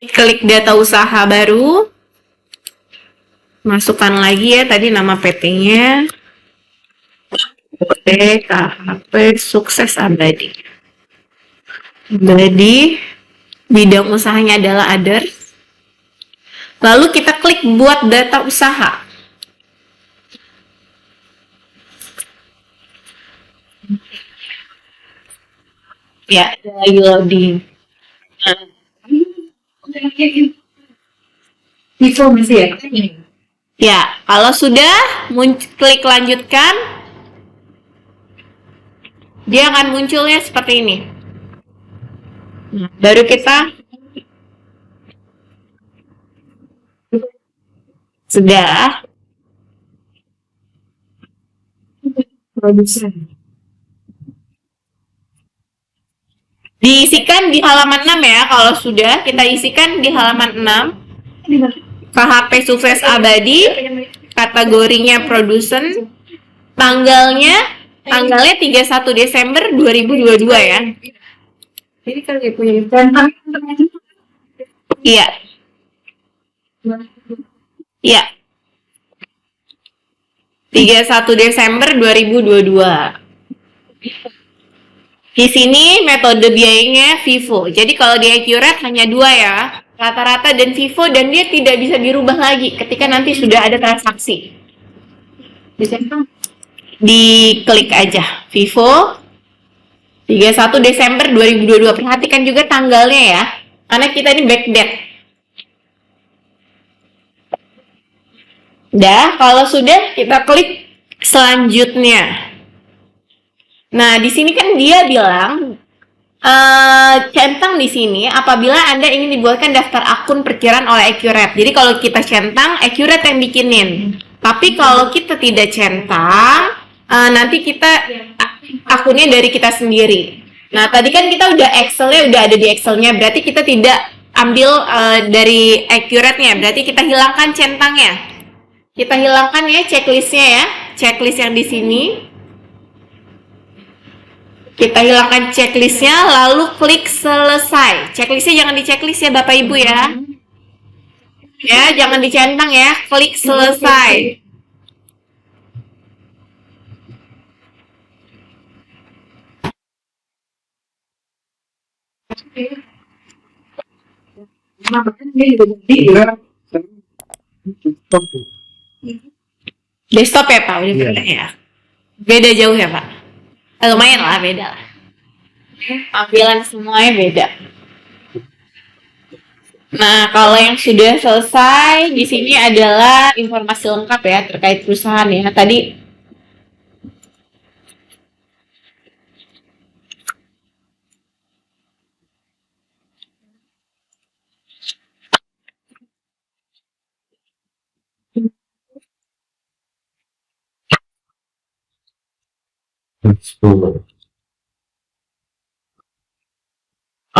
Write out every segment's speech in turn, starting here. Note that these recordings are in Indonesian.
Klik data usaha baru, masukkan lagi ya tadi nama PT-nya, PT KHP Sukses Abadi. Abadi, bidang usahanya adalah others. Lalu kita klik buat data usaha. Ya, lagi loading. Informasi ya? Ya, kalau sudah klik lanjutkan, dia akan munculnya seperti ini. Baru kita sudah Produsen. diisikan di halaman 6 ya. Kalau sudah kita isikan di halaman 6. KHP Sukses Abadi, kategorinya produsen, tanggalnya 31 Desember 2022 ya. Jadi kalau dia punya tentang Iya. Iya. 31 Desember 2022. Di sini metode biayanya FIFO. Jadi kalau di Accurate hanya 2 ya, rata-rata dan FIFO, dan dia tidak bisa dirubah lagi ketika nanti sudah ada transaksi. Diklik aja FIFO 31 Desember 2022. Perhatikan juga tanggalnya ya, karena kita ini backdate. Dah, kalau sudah kita klik selanjutnya. Nah, di sini kan dia bilang centang di sini apabila Anda ingin dibuatkan daftar akun perkiraan oleh Accurate. Jadi kalau kita centang, Accurate yang bikinin. Tapi kalau kita tidak centang, nanti kita akunnya dari kita sendiri. Nah, tadi kan kita udah Excel-nya udah ada di Excel-nya, berarti kita tidak ambil dari Accurate-nya, berarti kita hilangkan centangnya. Kita hilangkan ya checklist-nya ya, checklist yang di sini. Kita hilangkan checklistnya, lalu klik selesai. Checklistnya jangan di checklist ya Bapak Ibu ya. Ya, jangan dicentang ya. Klik selesai. Desktop ya Pak, udah beda ya. Beda jauh ya Pak. Lumayan lah, beda lah. Tampilan semuanya beda. Nah, kalau yang sudah selesai, di sini adalah informasi lengkap ya terkait perusahaan ya. Tadi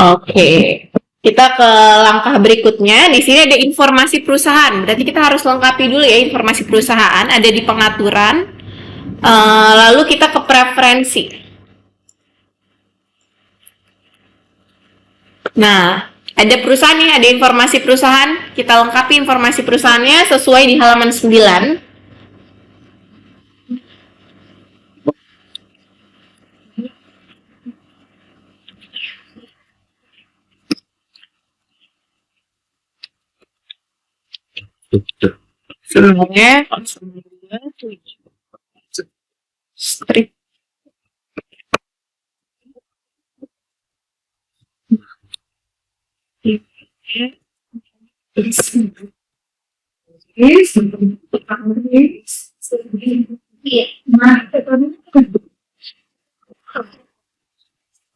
Oke. Kita ke langkah berikutnya. Di sini ada informasi perusahaan. Berarti kita harus lengkapi dulu ya informasi perusahaan. Ada di pengaturan. Lalu kita ke preferensi. Nah, ada perusahaan nih, ada informasi perusahaan. Kita lengkapi informasi perusahaannya sesuai di halaman 9. Sebenarnya strip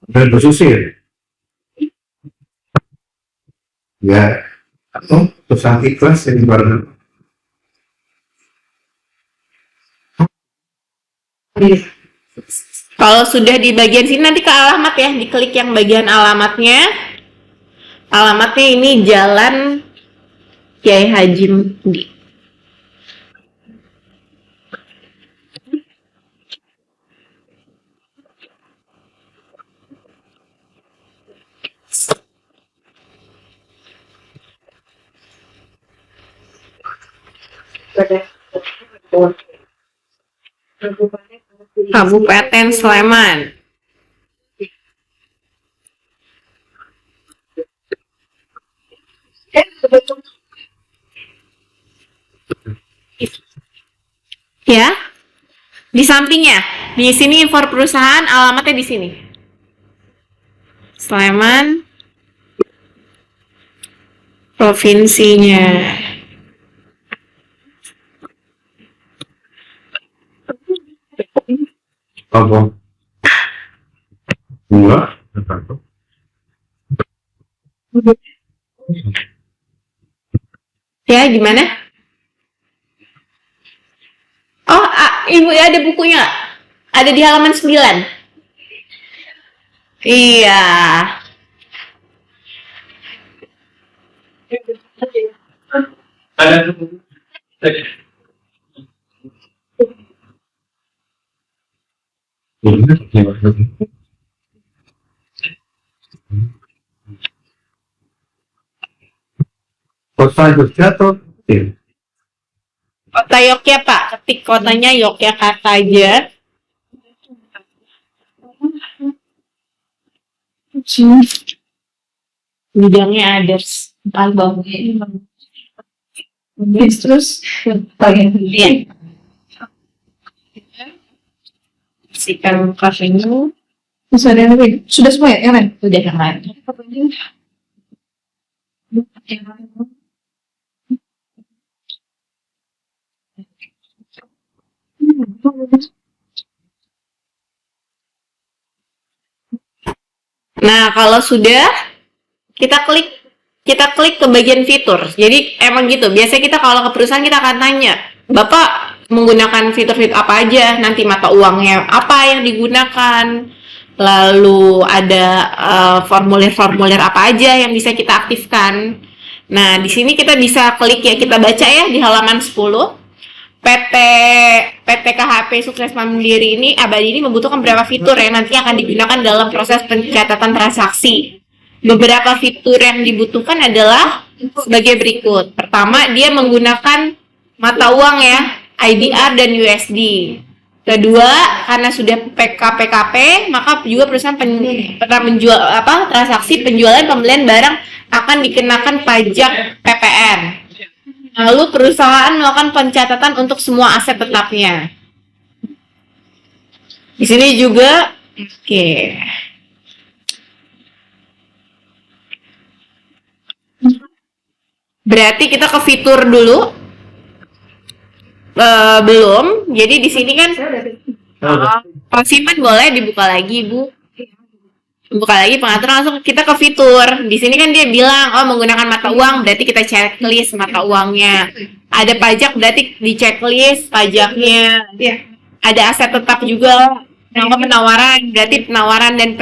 Dan bersusir. Ya, atau perusahaan ikhlas yang baru. Kalau sudah di bagian sini nanti ke alamat ya, diklik yang bagian alamatnya. Alamatnya ini Jalan Kiai Haji Mudi. Kabupaten Sleman. Ya, di sampingnya. Di sini info perusahaan, alamatnya di sini. Sleman, provinsinya. Apa? Enggak. Ya, gimana? Oh, Ibu ya ada bukunya nggak? Ada di halaman 9. Iya. Ada. Kota Jogja atau Kota Yogyakarta, Pak. Ketik kotanya Yogyakarta aja. Bidangnya others. Terus Iya. Sikan kafenya. terus ada yang lain. Sudah semua ya yang lain? Udah yang lain. Nah, kalau sudah kita klik ke bagian fitur. Jadi emang gitu. Biasanya kita kalau ke perusahaan kita akan tanya, Bapak menggunakan fitur-fitur apa aja? Nanti mata uangnya apa yang digunakan? Lalu ada formulir-formulir apa aja yang bisa kita aktifkan. Nah, di sini kita bisa klik ya, kita baca ya di halaman 10. PT KHP Sukses Mandiri ini Abadi ini membutuhkan beberapa fitur yang nanti akan digunakan dalam proses pencatatan transaksi. Beberapa fitur yang dibutuhkan adalah sebagai berikut. Pertama, dia menggunakan mata uang ya, IDR dan USD. Kedua, karena sudah PKP, maka juga perusahaan pernah menjual transaksi penjualan pembelian barang akan dikenakan pajak PPN. Lalu perusahaan melakukan pencatatan untuk semua aset tetapnya. Di sini juga, oke. Berarti kita ke fitur dulu. Belum. Jadi di sini kan kalau simpan boleh dibuka lagi, Bu. Buka lagi pengaturan, langsung kita ke fitur. Di sini kan dia bilang menggunakan mata uang, berarti kita checklist mata uangnya. Ada pajak, berarti di checklist pajaknya. Ada aset tetap juga. Nama penawaran, berarti penawaran dan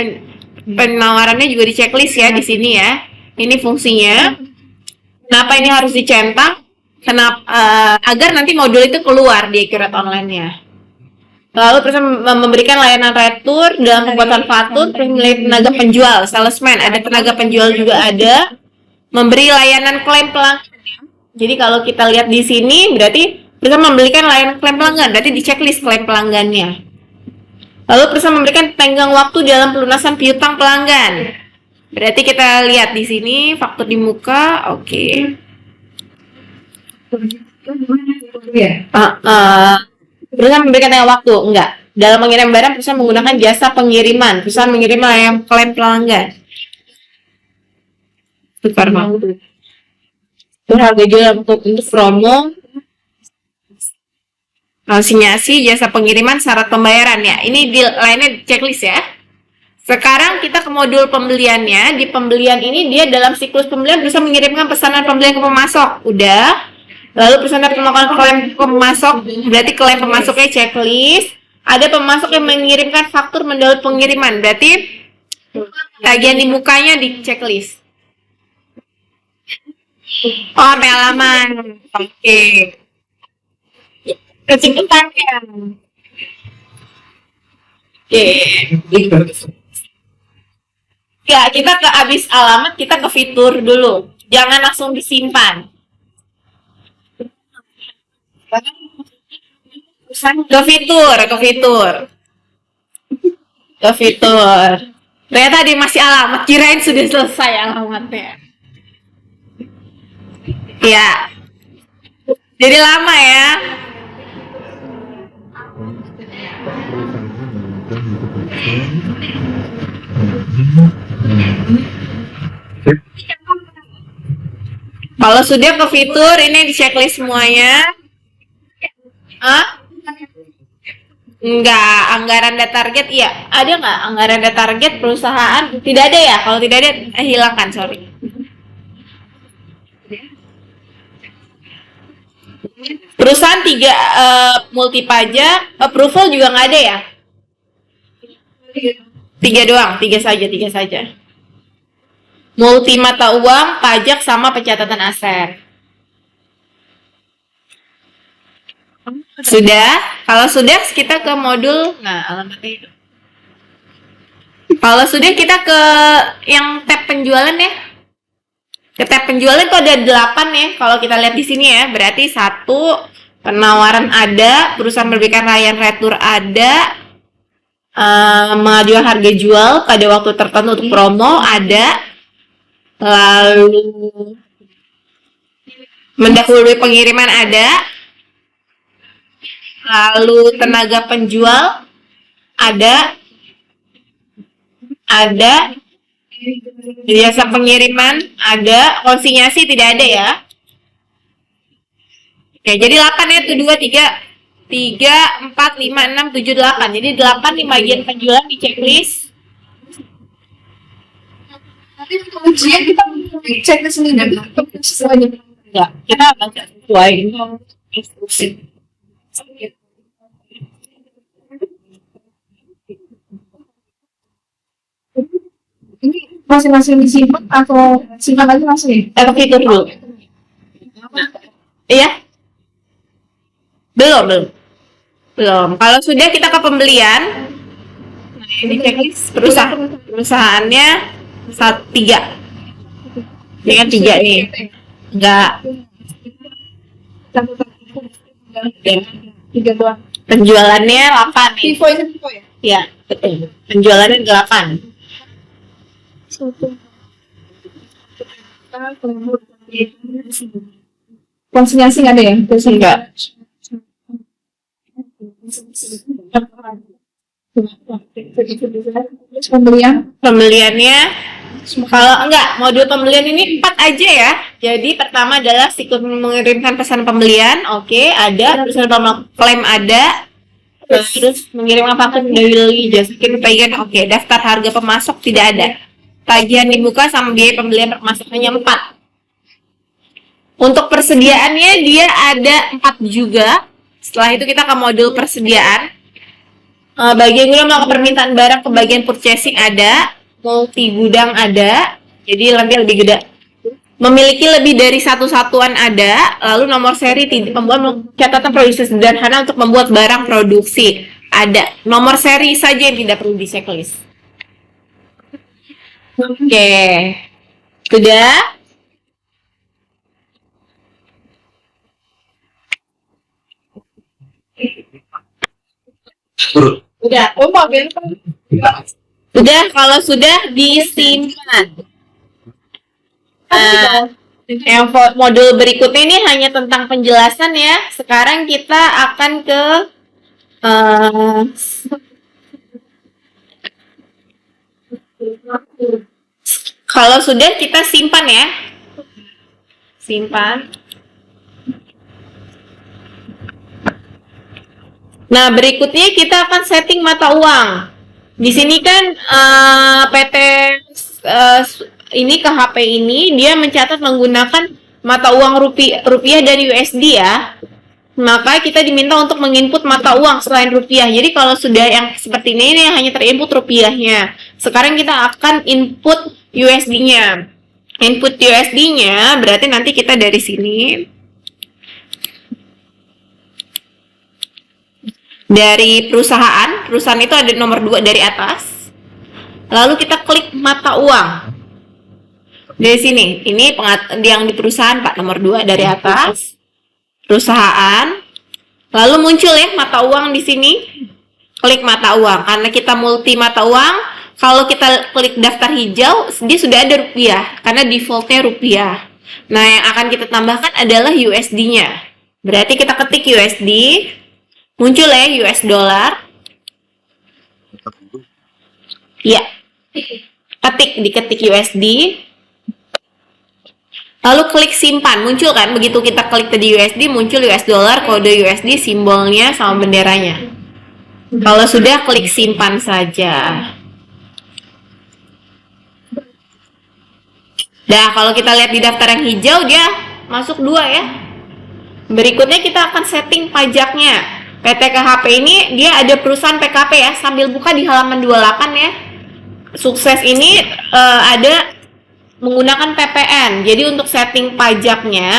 penawarannya juga di checklist ya di sini ya. Ini fungsinya. Kenapa ini harus dicetak? Kenapa agar nanti modul itu keluar di Accurate Online-nya. Lalu terus memberikan layanan retur dalam pembuatan faktur, penilai tenaga penjual, salesman, ada tenaga penjual juga ada, memberi layanan klaim pelanggan. Jadi kalau kita lihat di sini berarti perusahaan memberikan layanan klaim pelanggan, berarti di checklist klaim pelanggannya. Lalu perusahaan memberikan tenggang waktu dalam pelunasan piutang pelanggan. Berarti kita lihat di sini faktur di muka, oke. Perusahaan memberikan tenggang waktu, enggak. Dalam mengirim barang, perusahaan menggunakan jasa pengiriman. Perusahaan mengirim layanan klaim pelanggan. Tukar mau. Itu harga jual untuk promo. Konsinyasi, jasa pengiriman, syarat pembayaran ya. Ini di lainnya checklist ya. Sekarang kita ke modul pembeliannya. Di pembelian ini dia dalam siklus pembelian perusahaan mengirimkan pesanan pembelian ke pemasok. Udah. Lalu perusahaan dapat melakukan klaim pemasok, berarti klaim pemasoknya checklist. Ada pemasok yang mengirimkan faktur mendapat pengiriman, berarti tagihan di mukanya di checklist. Oh, pengalaman. Oke. Kecepatan ya. Oke. Ya, kita ke abis alamat, kita ke fitur dulu. Jangan langsung disimpan. Ke fitur. Ternyata ada yang masih alamat, kirain sudah selesai alamatnya. Ya. Jadi lama ya. Kalau sudah ke fitur, ini di checklist semuanya. Enggak, anggaran dan target, iya. Ada nggak anggaran dan target perusahaan? Tidak ada ya? Kalau tidak ada, hilangkan, sorry. Perusahaan 3 multi pajak, approval juga nggak ada ya? 3 doang, 3 saja. Multi mata uang, pajak, sama pencatatan aset. Sudah? Kalau sudah, kita ke modul. Nah, alamatnya itu. Kalau sudah, kita ke yang tab penjualan ya. Ke tab penjualan itu ada 8 ya. Kalau kita lihat di sini ya, berarti 1 penawaran ada, perusahaan memberikan layanan retur ada, mengajukan harga jual pada waktu tertentu untuk promo ada, lalu mendahului pengiriman ada, lalu tenaga penjual ada, jasa pengiriman ada, konsinyasi tidak ada ya. Oke, jadi 8 ya, itu 2, 3, 4, 5, 6, 7, 8. Jadi 8 di bagian penjualan di checklist. Tapi untuk ujian kita cek di sini dan sesuai. Ya, kita baca sesuai instruksi. Ini masing-masing disimpan atau simpan aja langsung ya? Ke fitur dulu. Iya? Belum. Kalau sudah, kita ke pembelian. Nah, ini checklist perusahaannya 3. Ini kan 3 nih. Enggak. 3 doang. Penjualannya 8 nih. Vivo ini Vivo ya? Iya, betul. Penjualannya 8. Konsinyasi nggak ada ya? Enggak. Pembeliannya kalau enggak, modul pembelian ini 4 aja ya. Jadi pertama adalah sikut mengirimkan pesan pembelian, oke, ada. Terus klaim ada. Terus mengirimkan faktur pendahului jasa kirim, oke. Daftar harga pemasok tidak ada. Tagihan dibuka sama biaya pembelian pemasakannya 4. Untuk persediaannya dia ada 4 juga. Setelah itu kita ke modul persediaan. Bagian gudang melakukan permintaan barang ke bagian purchasing ada, multi gudang ada, jadi nanti lebih gede. Memiliki lebih dari 1 satuan ada, lalu nomor seri pembuat catatan produksi sederhana untuk membuat barang produksi ada. Nomor seri saja yang tidak perlu di checklist. Oke, sudah. Udah. Sudah, kalau sudah disimpan. Yang modul berikutnya ini hanya tentang penjelasan ya. Sekarang kita akan ke kalau sudah kita simpan ya. Simpan. Nah, berikutnya kita akan setting mata uang. Di sini kan PT ini ke HP ini dia mencatat menggunakan mata uang rupiah dari USD ya. Maka kita diminta untuk menginput mata uang selain rupiah. Jadi kalau sudah yang seperti ini hanya terinput rupiahnya. Sekarang kita akan input USD-nya. Input USD-nya berarti nanti kita dari sini. Dari perusahaan itu ada nomor 2 dari atas. Lalu kita klik mata uang. Dari sini, ini yang di perusahaan Pak, nomor 2 dari atas. Perusahaan, Lalu muncul ya mata uang di sini. Klik mata uang. Karena kita multi mata uang, kalau kita klik daftar hijau, dia sudah ada rupiah. Karena defaultnya rupiah. Nah, yang akan kita tambahkan adalah USD-nya. Berarti kita ketik USD, muncul ya US dollar. Ya, diketik USD. Lalu klik simpan, muncul kan? Begitu kita klik tadi USD, muncul US dollar, kode USD, simbolnya sama benderanya. Kalau sudah, klik simpan saja. Nah, kalau kita lihat di daftar yang hijau, dia masuk 2 ya. Berikutnya kita akan setting pajaknya. PT KHP ini dia ada perusahaan PKP ya. Sambil buka di halaman 28 ya. Sukses ini ada menggunakan PPN. Jadi untuk setting pajaknya,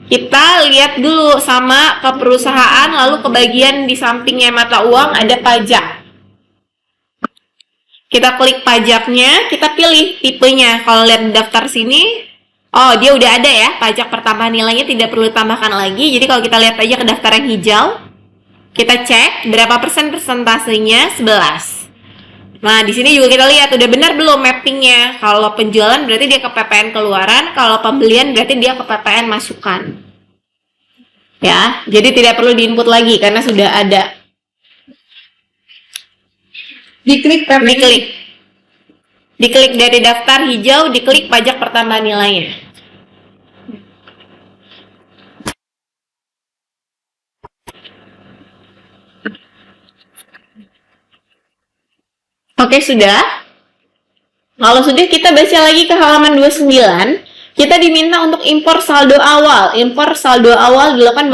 kita lihat dulu sama ke perusahaan, lalu ke bagian di sampingnya mata uang ada pajak. Kita klik pajaknya, kita pilih tipenya. Kalau lihat daftar sini, oh dia udah ada ya, pajak pertambahan nilainya tidak perlu ditambahkan lagi. Jadi kalau kita lihat aja ke daftar yang hijau, kita cek berapa persen persentasenya, 11. Nah, di sini juga kita lihat udah benar belum mappingnya. Kalau penjualan berarti dia ke PPN keluaran, kalau pembelian berarti dia ke PPN masukan. Ya, jadi tidak perlu diinput lagi karena sudah ada. Diklik PPN. Diklik dari daftar hijau, diklik pajak pertambahan nilainya. Oke, sudah. Kalau sudah, kita baca lagi ke halaman 29. Kita diminta untuk impor saldo awal. Impor saldo awal dilakukan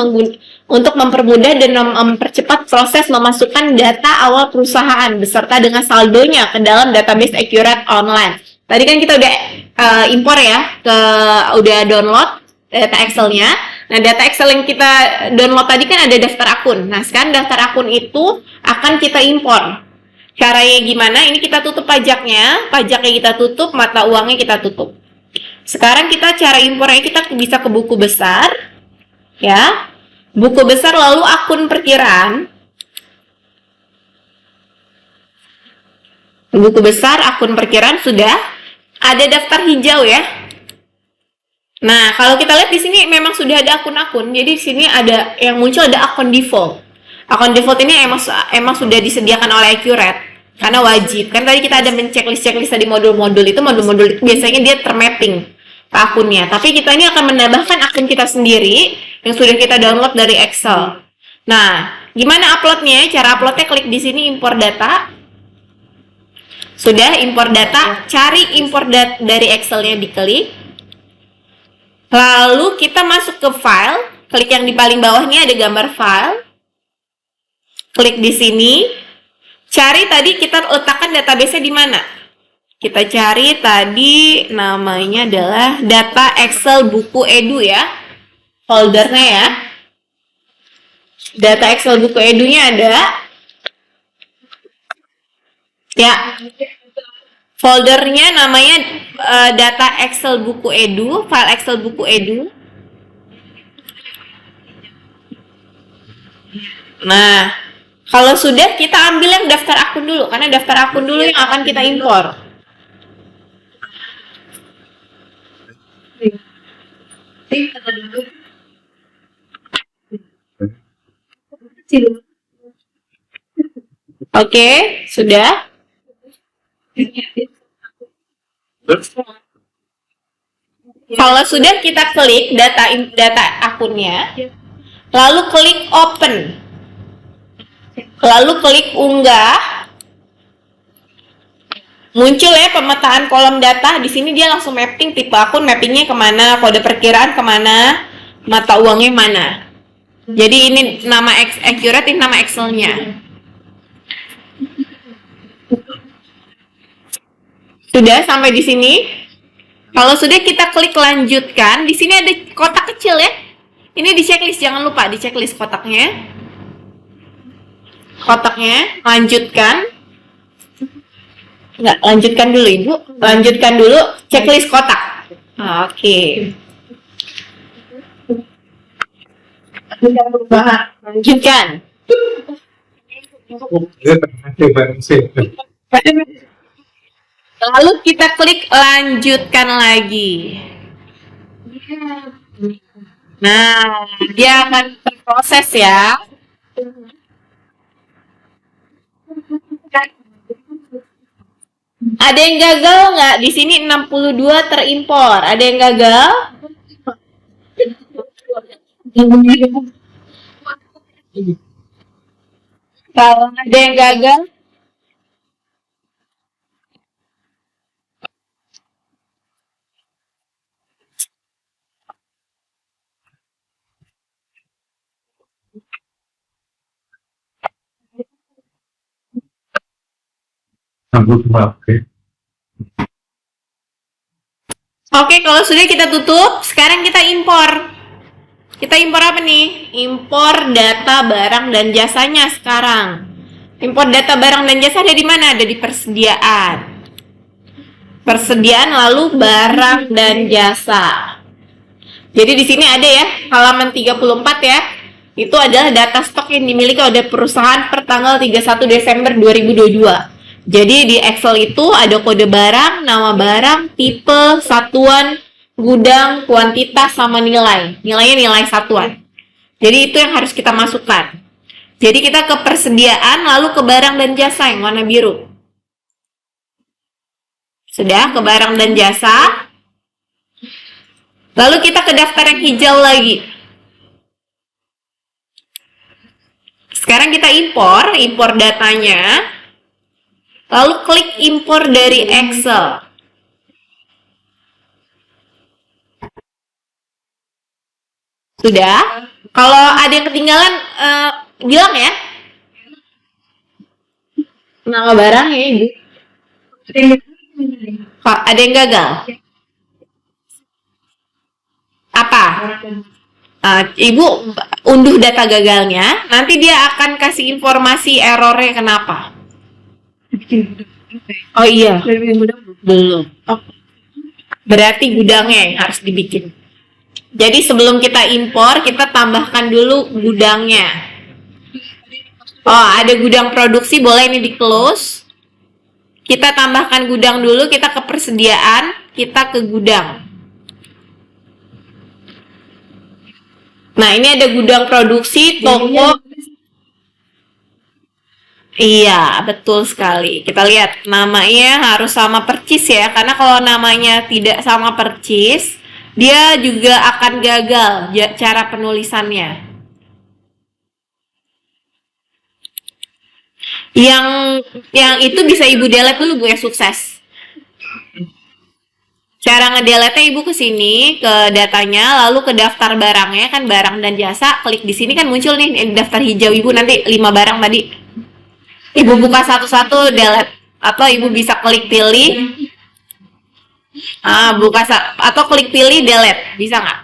untuk mempermudah dan mempercepat proses memasukkan data awal perusahaan beserta dengan saldonya ke dalam database Accurate Online. Tadi kan kita udah impor ya, udah download data Excel-nya. Nah, data Excel yang kita download tadi kan ada daftar akun. Nah, sekarang daftar akun itu akan kita impor. Caranya gimana? Ini kita tutup pajaknya kita tutup, mata uangnya kita tutup. Sekarang kita cara impornya, kita bisa ke buku besar, ya. Buku besar lalu akun perkiraan. Buku besar, akun perkiraan sudah ada daftar hijau ya. Nah, kalau kita lihat di sini memang sudah ada akun-akun. Jadi di sini ada yang muncul ada akun default. Akun default ini emang sudah disediakan oleh Accurate karena wajib. Kan tadi kita ada checklist di modul-modul itu biasanya dia termapping ke akunnya. Tapi kita ini akan menambahkan akun kita sendiri yang sudah kita download dari Excel. Nah, gimana uploadnya? Cara uploadnya klik di sini impor data. Sudah impor data, cari impor data dari Excel-nya diklik. Lalu kita masuk ke file, klik yang di paling bawahnya ada gambar file. Klik di sini, cari tadi kita letakkan database-nya di mana. Kita cari tadi namanya adalah data Excel buku edu ya, foldernya ya. Data Excel buku edunya ada. Ya, foldernya namanya data Excel buku edu, file Excel buku edu. Nah, kalau sudah, kita ambil yang daftar akun dulu, karena daftar akun dulu yang akan kita impor. Oke, sudah. Kalau sudah, kita klik data akunnya, lalu klik open. Lalu klik unggah. Muncul ya pemetaan kolom data. Di sini dia langsung mapping tipe akun, mappingnya kemana, kode perkiraan kemana, mata uangnya mana. Jadi ini nama Accurate, ini nama Excel-nya. Sudah sampai di sini. Kalau sudah, kita klik lanjutkan. Di sini ada kotak kecil ya. Ini di checklist, jangan lupa di checklist kotaknya. Kotaknya, lanjutkan. Enggak, lanjutkan dulu Ibu. Lanjutkan dulu checklist kotak. Oke. Ada perubahan. Lanjutkan. Lalu kita klik lanjutkan lagi. Nah, dia akan berproses ya. Ada yang gagal nggak? Di sini 62 terimpor. Ada yang gagal? Kalau ada yang gagal, oke, kalau sudah kita tutup, sekarang kita impor. Kita impor apa nih? Impor data barang dan jasanya sekarang. Impor data barang dan jasa ada di mana? Ada di persediaan. Persediaan lalu barang dan jasa. Jadi di sini ada ya, halaman 34 ya. Itu adalah data stok yang dimiliki oleh perusahaan per tanggal 31 Desember 2022. Jadi di Excel itu ada kode barang, nama barang, tipe, satuan, gudang, kuantitas, sama nilai. Nilainya nilai satuan. Jadi itu yang harus kita masukkan. Jadi kita ke persediaan, lalu ke barang dan jasa yang warna biru. Sudah, ke barang dan jasa. Lalu kita ke daftar yang hijau lagi. Sekarang kita impor datanya. Lalu klik impor dari Excel. Sudah? Kalau ada yang ketinggalan, bilang ya. Nama barang ya, Ibu. Ada yang gagal? Apa? Ibu unduh data gagalnya, nanti dia akan kasih informasi errornya kenapa. Oh iya, belum. Oh. Berarti gudangnya yang harus dibikin. Jadi sebelum kita impor, kita tambahkan dulu gudangnya. Oh, ada gudang produksi, boleh ini di close. Kita tambahkan gudang dulu, kita ke persediaan, kita ke gudang. Nah, ini ada gudang produksi, toko. Iya, betul sekali. Kita lihat namanya harus sama percis ya, karena kalau namanya tidak sama percis, dia juga akan gagal cara penulisannya. Yang itu bisa Ibu delete dulu Bu ya, sukses. Cara ngedelete Ibu ke sini, ke datanya, lalu ke daftar barangnya, kan barang dan jasa, klik di sini kan muncul nih daftar hijau Ibu, nanti 5 barang tadi. Ibu buka satu-satu, delete, atau Ibu bisa klik pilih, atau klik pilih delete, bisa nggak?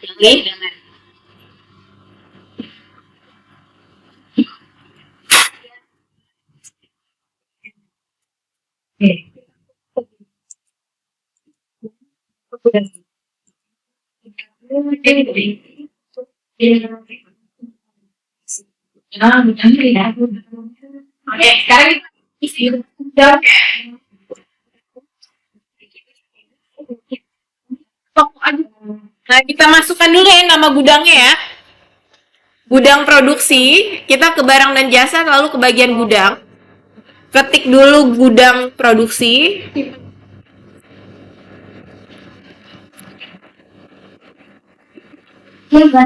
Pilih delete. Oke, sekarang kita isi. Nah, kita masukkan dulu ya nama gudangnya ya. Gudang produksi, kita ke barang dan jasa, lalu ke bagian gudang. Ketik dulu gudang produksi.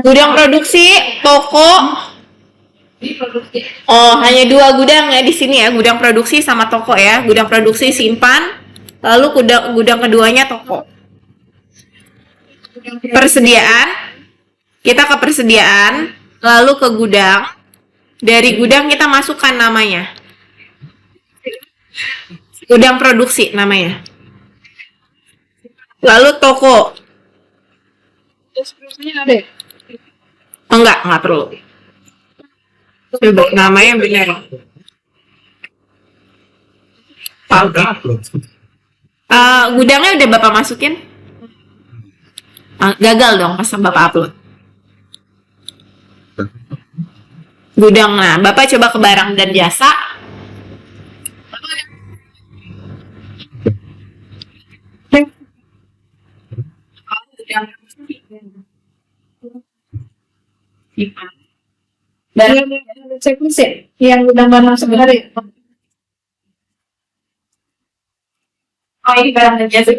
Gudang produksi, toko. Oh, hanya 2 gudang ya di sini ya, gudang produksi sama toko ya. Gudang produksi simpan, lalu gudang keduanya toko. Persediaan, kita ke persediaan, lalu ke gudang. Dari gudang kita masukkan namanya. Gudang produksi namanya. Lalu toko. Enggak perlu. Coba namanya benar. Gudangnya udah Bapak masukin? Gagal dong pas Bapak upload. Gudang. Nah, Bapak coba ke barang dan jasa. Barang checklist ya, yang udah barang sebenarnya. Oh ini barang dan jasa.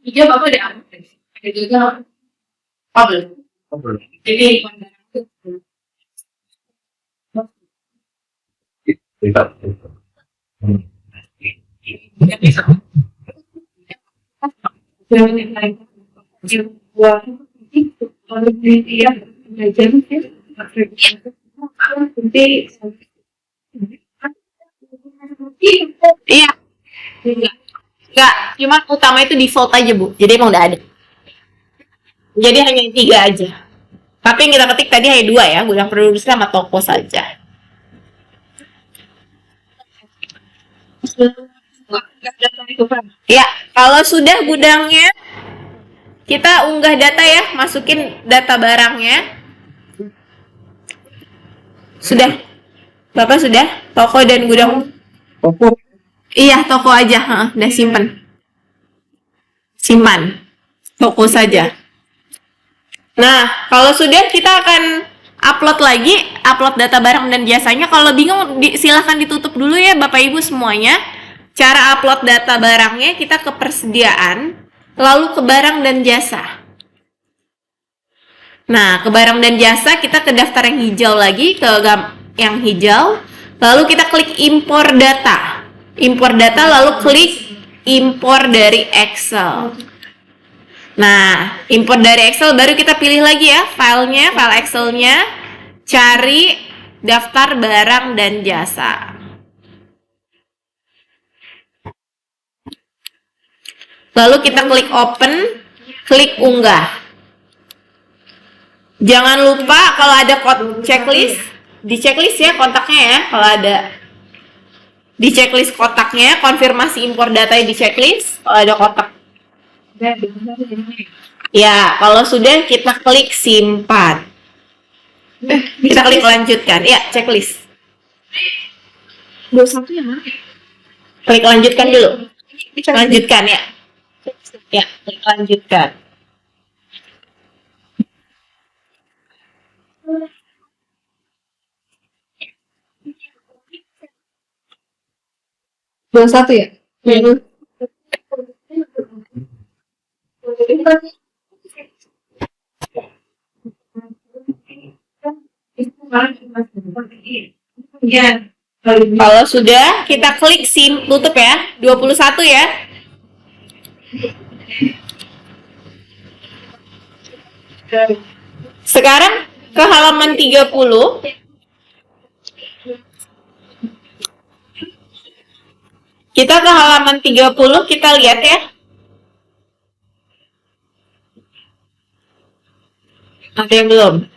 Iya bapak udah ambil. Ada juga. Oh belum. Jadi Tidak. Iya. Enggak, cuma utama itu default aja, Bu. Jadi emang udah ada. Jadi hanya 3 aja. Tapi yang kita ketik tadi hanya 2 ya, gudang produksi sama toko saja. Ya, kalau sudah gudangnya, kita unggah data ya, masukin data barangnya. Sudah? Bapak sudah? Toko dan gudang? Toko. Iya, toko aja. Udah simpen. Simpan. Toko saja. Nah, kalau sudah kita akan upload lagi, upload data barang dan jasanya. Kalau bingung, silahkan ditutup dulu ya Bapak Ibu semuanya. Cara upload data barangnya, kita ke persediaan, lalu ke barang dan jasa. Nah, ke barang dan jasa, kita ke daftar yang hijau lagi, ke yang hijau, lalu kita klik impor data. Impor data, lalu klik impor dari Excel. Nah, import dari Excel baru kita pilih lagi ya filenya, file Excelnya, cari daftar barang dan jasa. Lalu kita klik open, klik unggah. Jangan lupa kalau ada checklist, di checklist ya kontaknya ya, kalau ada di checklist kotaknya, konfirmasi impor datanya di checklist, kalau ada kotak. Ya, kalau sudah kita klik simpan. Kita klik lanjutkan. Ya, checklist. 21 yang mana? Klik lanjutkan dulu. Lanjutkan ya. Ya, klik lanjutkan. Dua satu ya? Ya. Kalau sudah, kita klik tutup ya. 21 ya. Sekarang ke halaman 30. Kita ke halaman 30, kita lihat ya. Ada yang belum?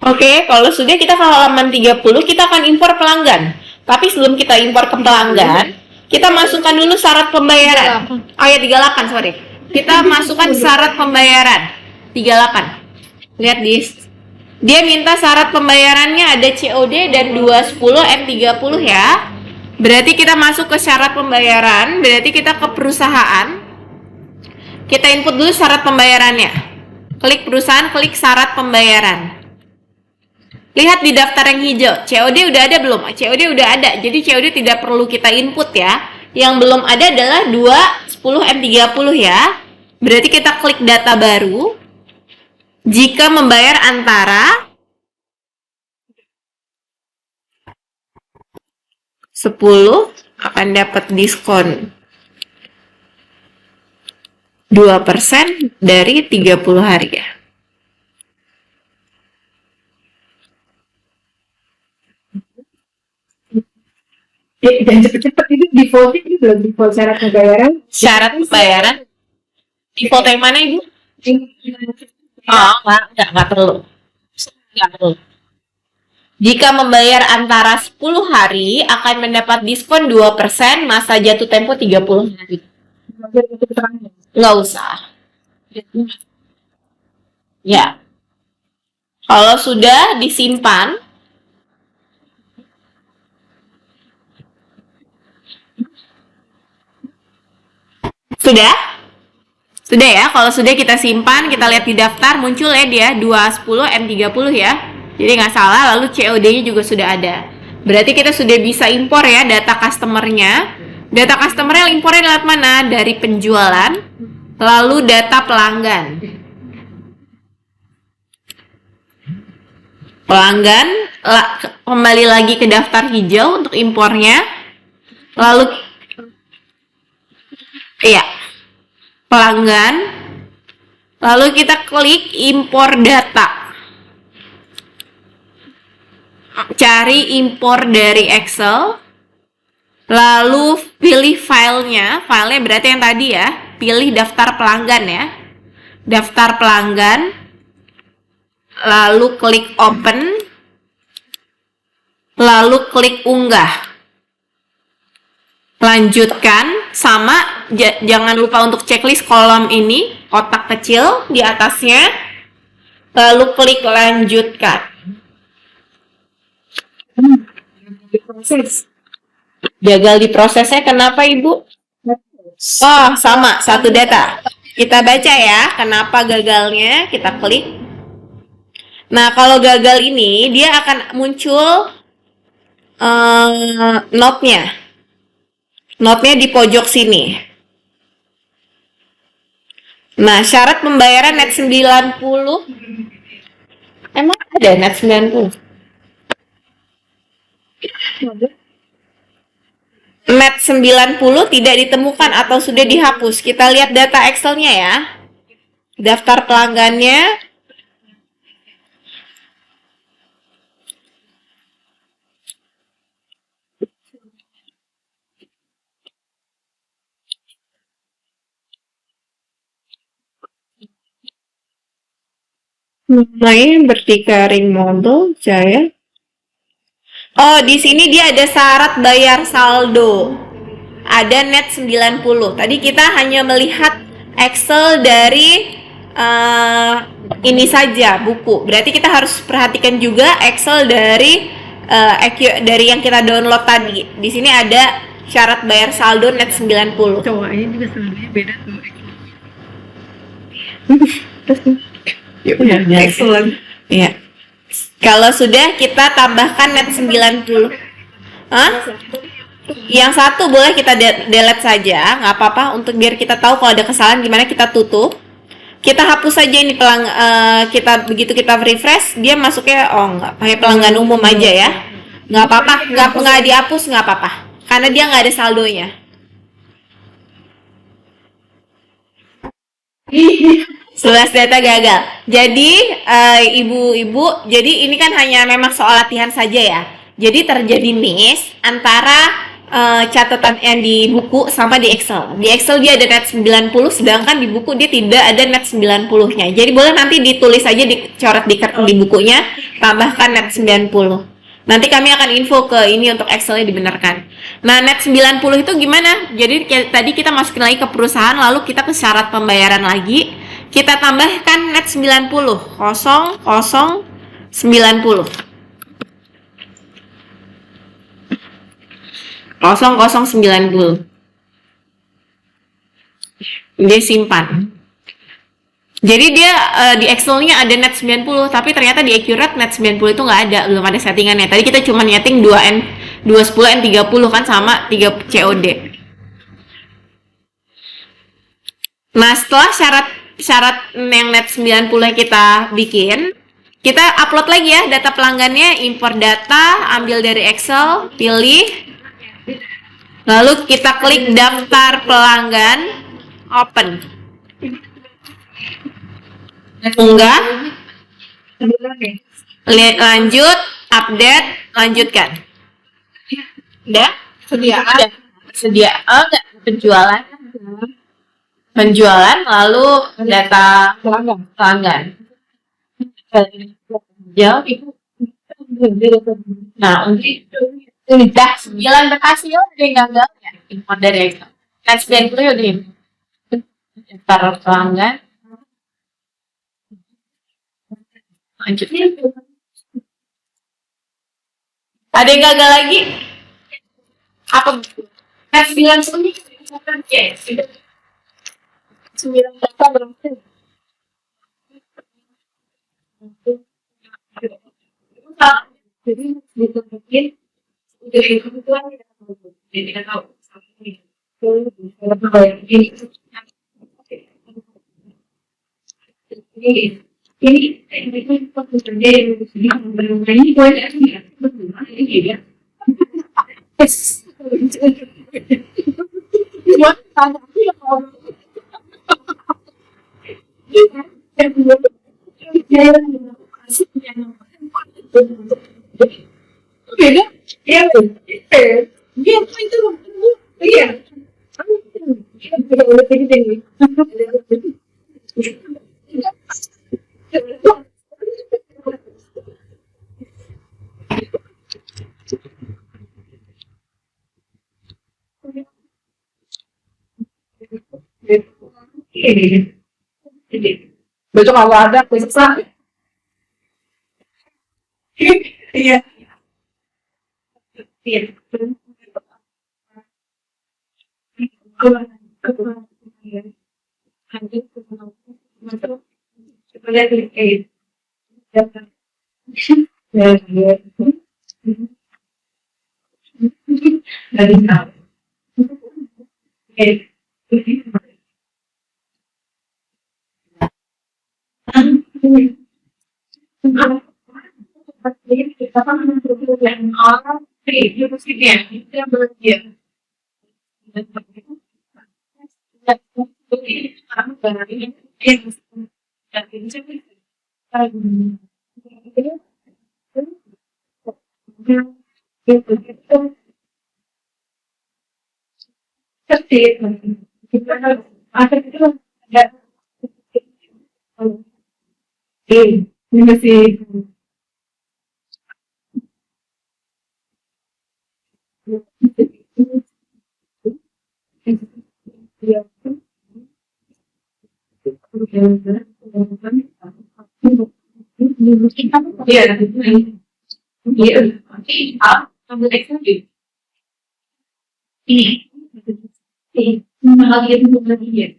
Oke, kalau sudah kita ke halaman 30, kita akan impor pelanggan. Tapi sebelum kita impor ke pelanggan, kita masukkan dulu syarat pembayaran. Ayat 38, sorry. Kita masukkan syarat pembayaran. 38. Lihat dia minta syarat pembayarannya ada COD dan 210 M30 ya. Berarti kita masuk ke syarat pembayaran, berarti kita ke perusahaan. Kita input dulu syarat pembayarannya. Klik perusahaan, klik syarat pembayaran. Lihat di daftar yang hijau, COD udah ada belum? COD udah ada, jadi COD tidak perlu kita input ya. Yang belum ada adalah 210 M30 ya. Berarti kita klik data baru. Jika membayar antara 10 akan dapat diskon 2% dari 30 harga. Dan cepet-cepet itu defaultnya ini belum default syarat pembayaran. Syarat pembayaran default yang mana Ibu? Oh, enggak perlu. Enggak perlu. Jika membayar antara 10 hari akan mendapat diskon 2%, masa jatuh tempo 30 hari. Nggak usah. Ya. Kalau sudah disimpan, sudah? Sudah ya, kalau sudah kita simpan, kita lihat di daftar, muncul ya dia 210 M30 ya. Jadi nggak salah, lalu COD-nya juga sudah ada. Berarti kita sudah bisa impor ya data customer-nya. Data customer-nya impornya lewat mana? Dari penjualan, lalu data pelanggan. Pelanggan, kembali lagi ke daftar hijau untuk impornya. Lalu, iya, pelanggan. Lalu kita klik impor data. Cari impor dari Excel, lalu pilih filenya berarti yang tadi ya, pilih daftar pelanggan ya, daftar pelanggan, lalu klik open, lalu klik unggah, lanjutkan, sama, jangan lupa untuk checklist kolom ini, kotak kecil di atasnya, lalu klik lanjutkan. Gagal di prosesnya, kenapa Ibu? Oh, sama, satu data. Kita baca ya, kenapa gagalnya, kita klik. Nah, kalau gagal ini, dia akan muncul note-nya. Note-nya di pojok sini. Nah, syarat pembayaran net 90. Emang ada net 90? Net 90 tidak ditemukan atau sudah dihapus. Kita lihat data Excel-nya ya. Daftar pelanggannya. Namanya Bertikaring Model, Jaya. Oh, di sini dia ada syarat bayar saldo. Ada net 90. Tadi kita hanya melihat Excel dari ini saja, buku. Berarti kita harus perhatikan juga Excel dari yang kita download tadi. Di sini ada syarat bayar saldo net 90. Coba ini juga saldonya beda tuh. Ya, excellent. Iya. Kalau sudah, kita tambahkan net 90. Hah? Yang satu boleh kita delete saja, nggak apa-apa, untuk biar kita tahu kalau ada kesalahan gimana kita tutup. Kita hapus saja ini kita begitu kita refresh, dia masuknya nggak pakai pelanggan umum aja ya. Nggak apa-apa, nggak dihapus nggak apa-apa, karena dia nggak ada saldonya. Sebelas data gagal. Jadi ibu-ibu, jadi ini kan hanya memang soal latihan saja ya. Jadi terjadi miss antara catatan yang di buku sama di Excel. Di Excel dia ada net 90, sedangkan di buku dia tidak ada net 90-nya. Jadi boleh nanti ditulis aja, dicoret di bukunya, tambahkan net 90. Nanti kami akan info ke ini untuk Excel-nya dibenarkan. Nah, net 90 itu gimana? Jadi tadi kita masukin lagi ke perusahaan, lalu kita ke syarat pembayaran lagi. Kita tambahkan net 90, 0090. Dia simpan. Jadi dia di Excel-nya ada net 90, tapi ternyata di Accurate net 90 itu nggak ada, belum ada settingannya. Tadi kita cuma nyeting 210 N30 kan sama 3 COD. Nah, setelah syarat yang net 90 kita bikin, kita upload lagi ya data pelanggannya, import data, ambil dari Excel, pilih, lalu kita klik daftar pelanggan, open, unggah, lanjut, update, lanjutkan. Udah? Sedia. Oh, enggak, penjualan, lalu data pelanggan. Ya, itu. Nah, untuk udah 9 berhasil, ada yang gagal ya. Impor dari Excel. Kan 90 udah taruh pelanggan. Lanjut. Ada yang gagal lagi? Apa? Kan 90 ini ya, sudah 9 data berhasil. Jadi ditunjukin dari kebutuhan jadi kita tahu ini ini banyak ya betul ini ya buat tanya beda ya dia itu iya besok kalau ada besok sah iya iya Terima kasih. Iya, iya, ambil Excel ini lagi untuk lagi ya.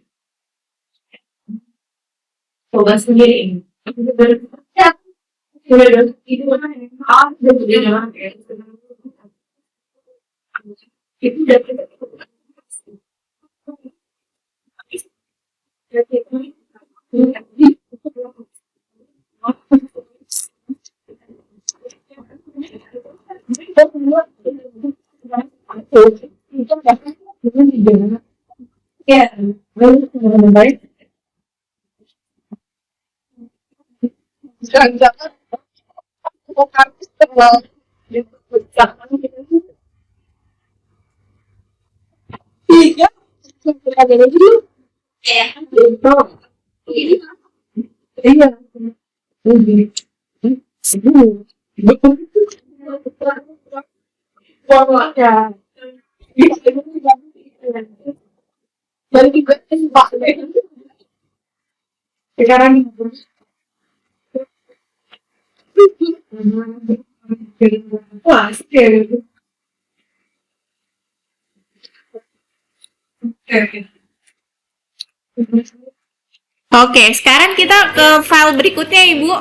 Coba sendiri. Ya, itu mana yang itu udah ya, baik. Jangan-jangan bukan terlalu jangan iya ada dulu ya itu iya ya dari juga sekarang wah Oke, sekarang kita ke file berikutnya, Ibu.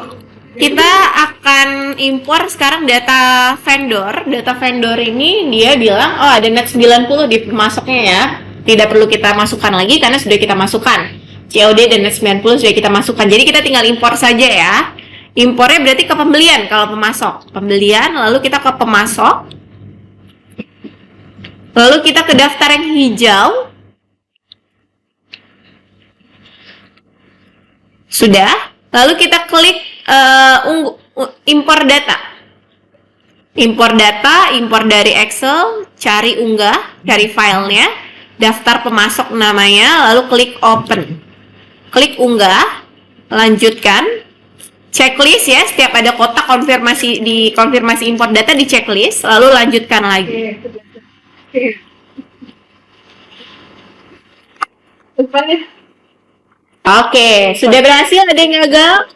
Kita akan impor sekarang data vendor. Data vendor ini dia bilang, oh ada net 90 di masuknya ya. Tidak perlu kita masukkan lagi karena sudah kita masukkan. COD dan net 90 sudah kita masukkan. Jadi kita tinggal impor saja ya. Impornya berarti ke pembelian kalau pemasok. Pembelian, lalu kita ke pemasok. Lalu kita ke daftar yang hijau. Sudah. Lalu kita klik impor data. Impor data, impor dari Excel, cari unggah, cari filenya, daftar pemasok namanya, lalu klik open. Klik unggah, lanjutkan. checklist ya, setiap ada kotak konfirmasi di konfirmasi import data di checklist, lalu lanjutkan lagi. Oke, sudah berhasil, ada yang gagal?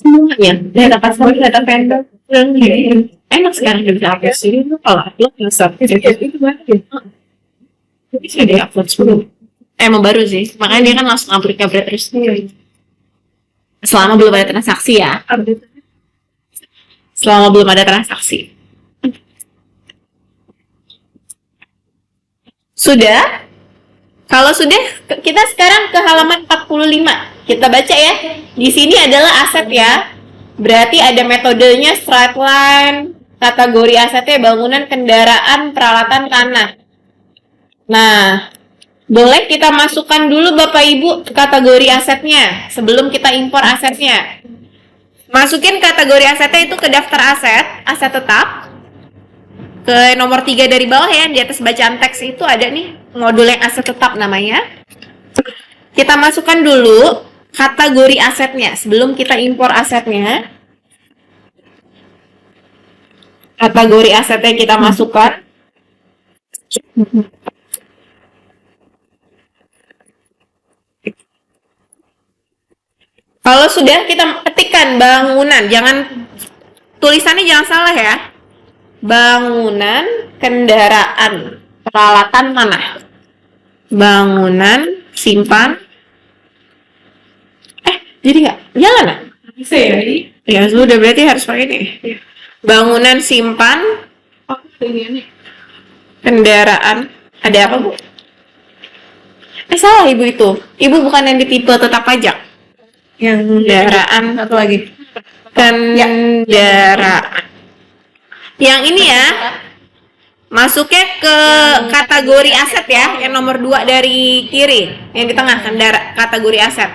Semuanya, data customer, data vendor, enak sekarang udah bisa upload sih. Kalau upload nge-sub itu banget. Bisa dia upload sebelum. Emang baru sih, makanya dia kan langsung upload terus. Selama belum ada transaksi ya. Selama belum ada transaksi. Sudah? Kalau sudah, kita sekarang ke halaman 45. Kita baca ya. Di sini adalah aset ya. Berarti ada metodenya straight line, kategori asetnya bangunan, kendaraan, peralatan, tanah. Nah, boleh kita masukkan dulu Bapak Ibu kategori asetnya sebelum kita impor asetnya. Masukin kategori asetnya itu ke daftar aset tetap. Ke nomor 3 dari bawah ya, di atas bacaan teks itu ada nih modul yang aset tetap namanya. Kita masukkan dulu kategori asetnya sebelum kita impor asetnya. Kategori asetnya kita masukkan. Kalau sudah, kita ketikkan bangunan, tulisannya jangan salah ya. Bangunan, kendaraan, peralatan tanah. Bangunan, simpan. Jadi nggak jalan ah? Bisa ya? Ya sudah, berarti harus pakai ini. Bangunan, simpan, Ini. kendaraan. Ada apa Bu? Salah Ibu itu. Ibu bukan yang di tipe tetap pajak. Yang Kendaraan. satu lagi. Kendaraan. Yang ini ya, masuknya ke kategori aset ya, yang nomor 2 dari kiri, yang di tengah, kategori aset.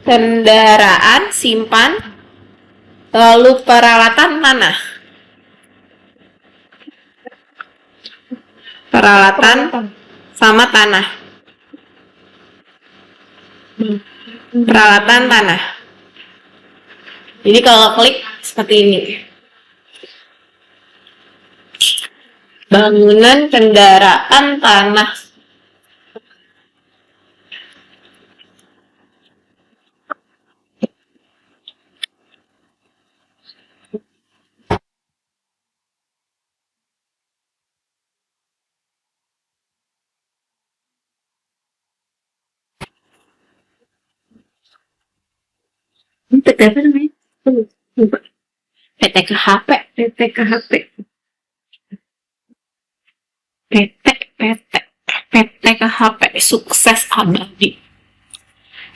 Kendaraan, simpan, lalu peralatan tanah. Peralatan sama tanah. Peralatan tanah. Jadi kalau klik seperti ini. Bangunan, kendaraan, tanah. PT apa namanya? Lupa. PTKHP. PTKHP sukses abadi.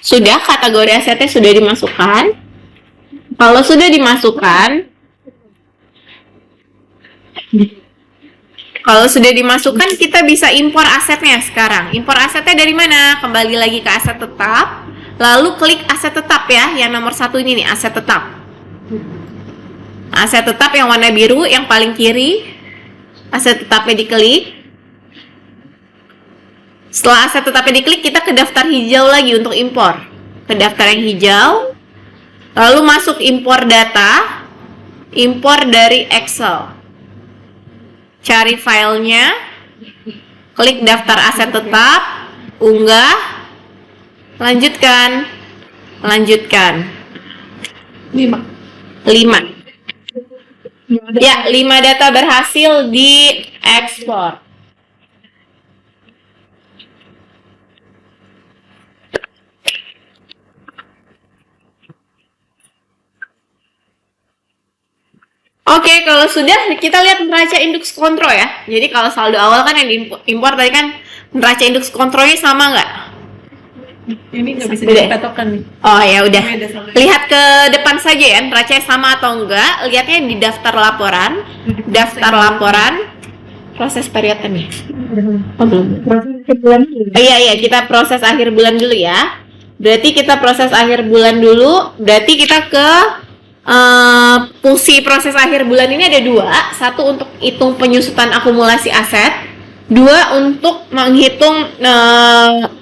Sudah, kategori asetnya sudah dimasukkan. Kalau sudah dimasukkan, kita bisa impor asetnya sekarang. Impor asetnya dari mana? Kembali lagi ke aset tetap. Lalu klik aset tetap ya, yang nomor 1 ini nih, aset tetap. Aset tetap yang warna biru, yang paling kiri. Aset tetapnya diklik. Setelah aset tetapnya diklik, kita ke daftar hijau lagi untuk impor. Ke daftar yang hijau. Lalu masuk impor data. Impor dari Excel. Cari filenya. Klik daftar aset tetap. Unggah. Lanjutkan. 5. Ya, 5 data berhasil diekspor. Oke, kalau sudah, kita lihat neraca indeks kontrol ya. Jadi kalau saldo awal kan yang diimpor tadi kan, neraca indeks kontrolnya sama nggak? Ini nggak bisa Beda. dipatokan nih. Oh ya udah. Beda sama. Lihat ke depan saja ya, neracanya sama atau enggak. Lihatnya di daftar laporan. Daftar laporan. proses period time ya? Oh, belum. Iya, kita proses akhir bulan dulu ya. Berarti kita proses akhir bulan dulu. Berarti kita ke fungsi proses akhir bulan ini ada dua. Satu untuk hitung penyusutan akumulasi aset. Dua untuk menghitung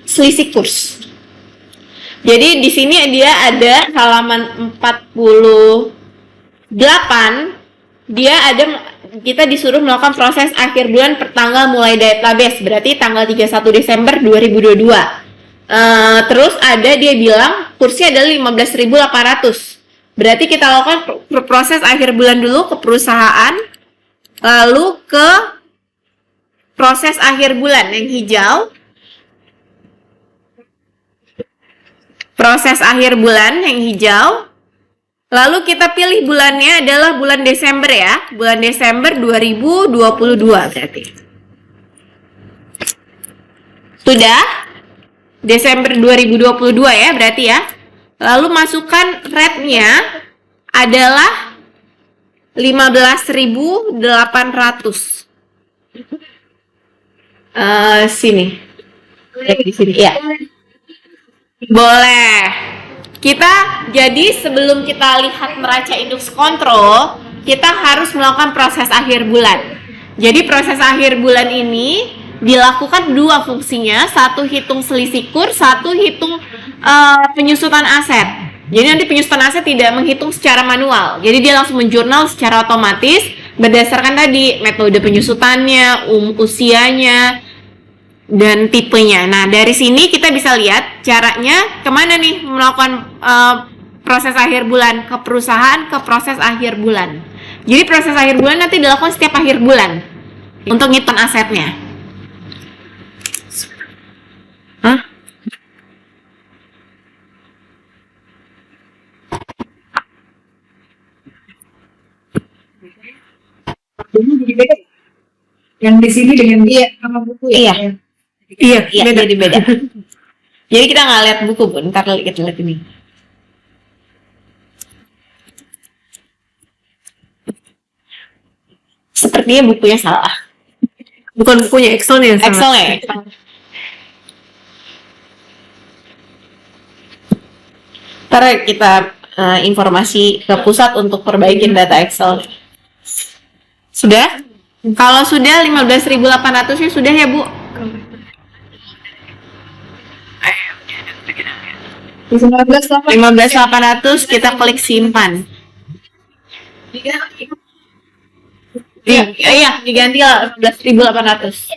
selisih kurs. Jadi di sini dia ada halaman 48. Kita disuruh melakukan proses akhir bulan per tanggal mulai database, berarti tanggal 31 Desember 2022. Terus dia bilang kursnya adalah 15.800. Berarti kita lakukan proses akhir bulan dulu ke perusahaan, lalu ke proses akhir bulan yang hijau. Proses akhir bulan yang hijau. Lalu kita pilih bulannya adalah bulan Desember ya. Bulan Desember 2022 berarti. Sudah? Desember 2022 ya berarti ya. Lalu masukkan rate-nya adalah 15.800. Sini. Di sini ya. Boleh. Jadi sebelum kita lihat neraca indeks kontrol, kita harus melakukan proses akhir bulan. Jadi proses akhir bulan ini dilakukan dua fungsinya, satu hitung selisih kurs, satu hitung penyusutan aset. Jadi nanti penyusutan aset tidak menghitung secara manual. Jadi dia langsung menjurnal secara otomatis berdasarkan tadi metode penyusutannya, usianya, dan tipenya. Nah, dari sini kita bisa lihat caranya kemana nih melakukan proses akhir bulan, ke perusahaan, ke proses akhir bulan. Jadi proses akhir bulan nanti dilakukan setiap akhir bulan untuk ngitung asetnya. Hah? Jadi beda. Yang di sini dengan dia sama buku ya? Iya, jadi beda. Jadi kita nggak lihat buku, Bu. Ntar kita lihat ini. Sepertinya bukunya salah. Bukan bukunya, Excelnya yang salah. Excel ya? Ntar kita informasi ke pusat untuk perbaikin data Excel. Sudah? Kalau sudah 15.800-nya sudah ya, Bu? 15.800 kita klik simpan. Iya, diganti lah 15.800.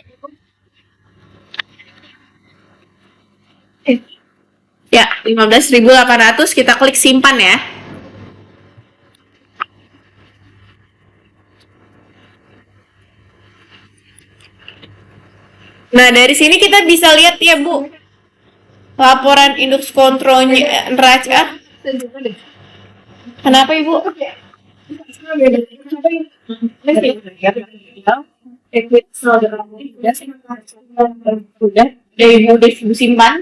Ya, 15.800 kita klik simpan ya. Nah, dari sini kita bisa lihat ya, Bu. Laporan indeks kontrolnya neraca. Kenapa, Ibu? Dari distribusi simpan.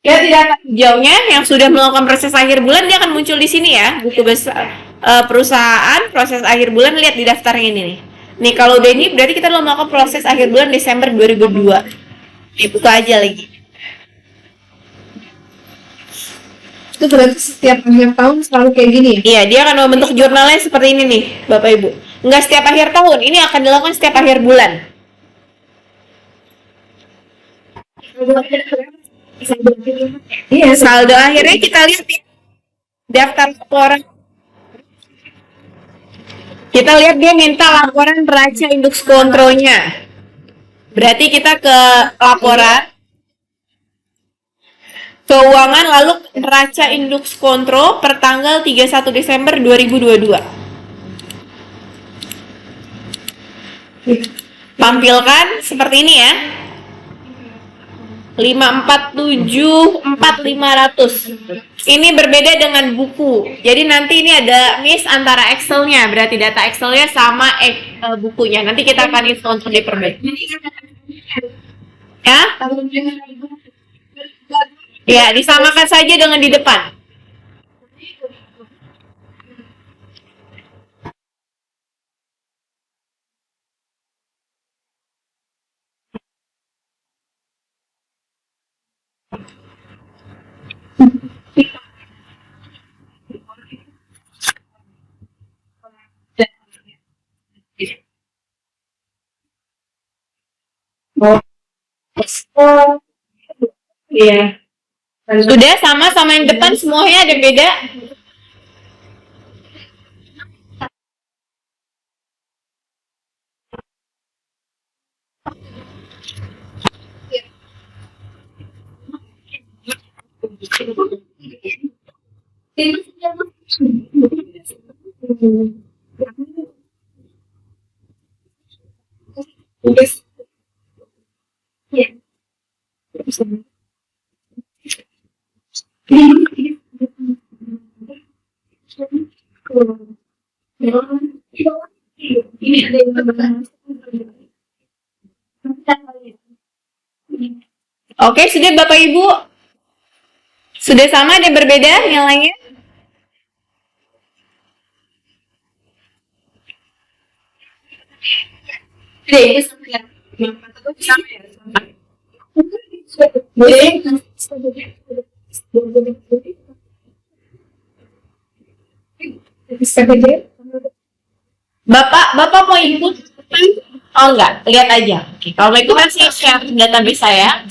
Ya, tidak hijaunya yang sudah melakukan proses akhir bulan dia akan muncul di sini ya. Buku besar perusahaan proses akhir bulan, lihat di daftarnya ini nih. Nih kalau udah ini berarti kita belum melakukan proses akhir bulan Desember 2002. Buka aja lagi. Itu berarti setiap akhir tahun selalu kayak gini ya? Iya, dia akan membentuk jurnalnya seperti ini nih, Bapak Ibu. Enggak setiap akhir tahun, ini akan dilakukan setiap akhir bulan. Iya, saldo akhirnya kita lihat di daftar laporan. Kita lihat dia minta laporan neraca indeks kontrolnya. Berarti kita ke laporan keuangan, lalu neraca indeks kontrol per tanggal 31 Desember 2022. Tampilkan seperti ini ya. 5474500. Ini berbeda dengan buku. Jadi nanti ini ada miss antara Excel-nya, berarti data Excel-nya sama bukunya. Nanti kita akan install untuk diperbaiki. Ya? Ya, disamakan saja dengan di depan. Iya. Sudah sama yang depan semuanya ada beda. Ini ada yang berbeda. Oke, sudah Bapak Ibu. Sudah sama ada yang berbeda yang lainnya? Jadi itu sama ya. Bapak mau ikut? Oh enggak, lihat aja. Oke, kalau mau ikut kan sih share database saya.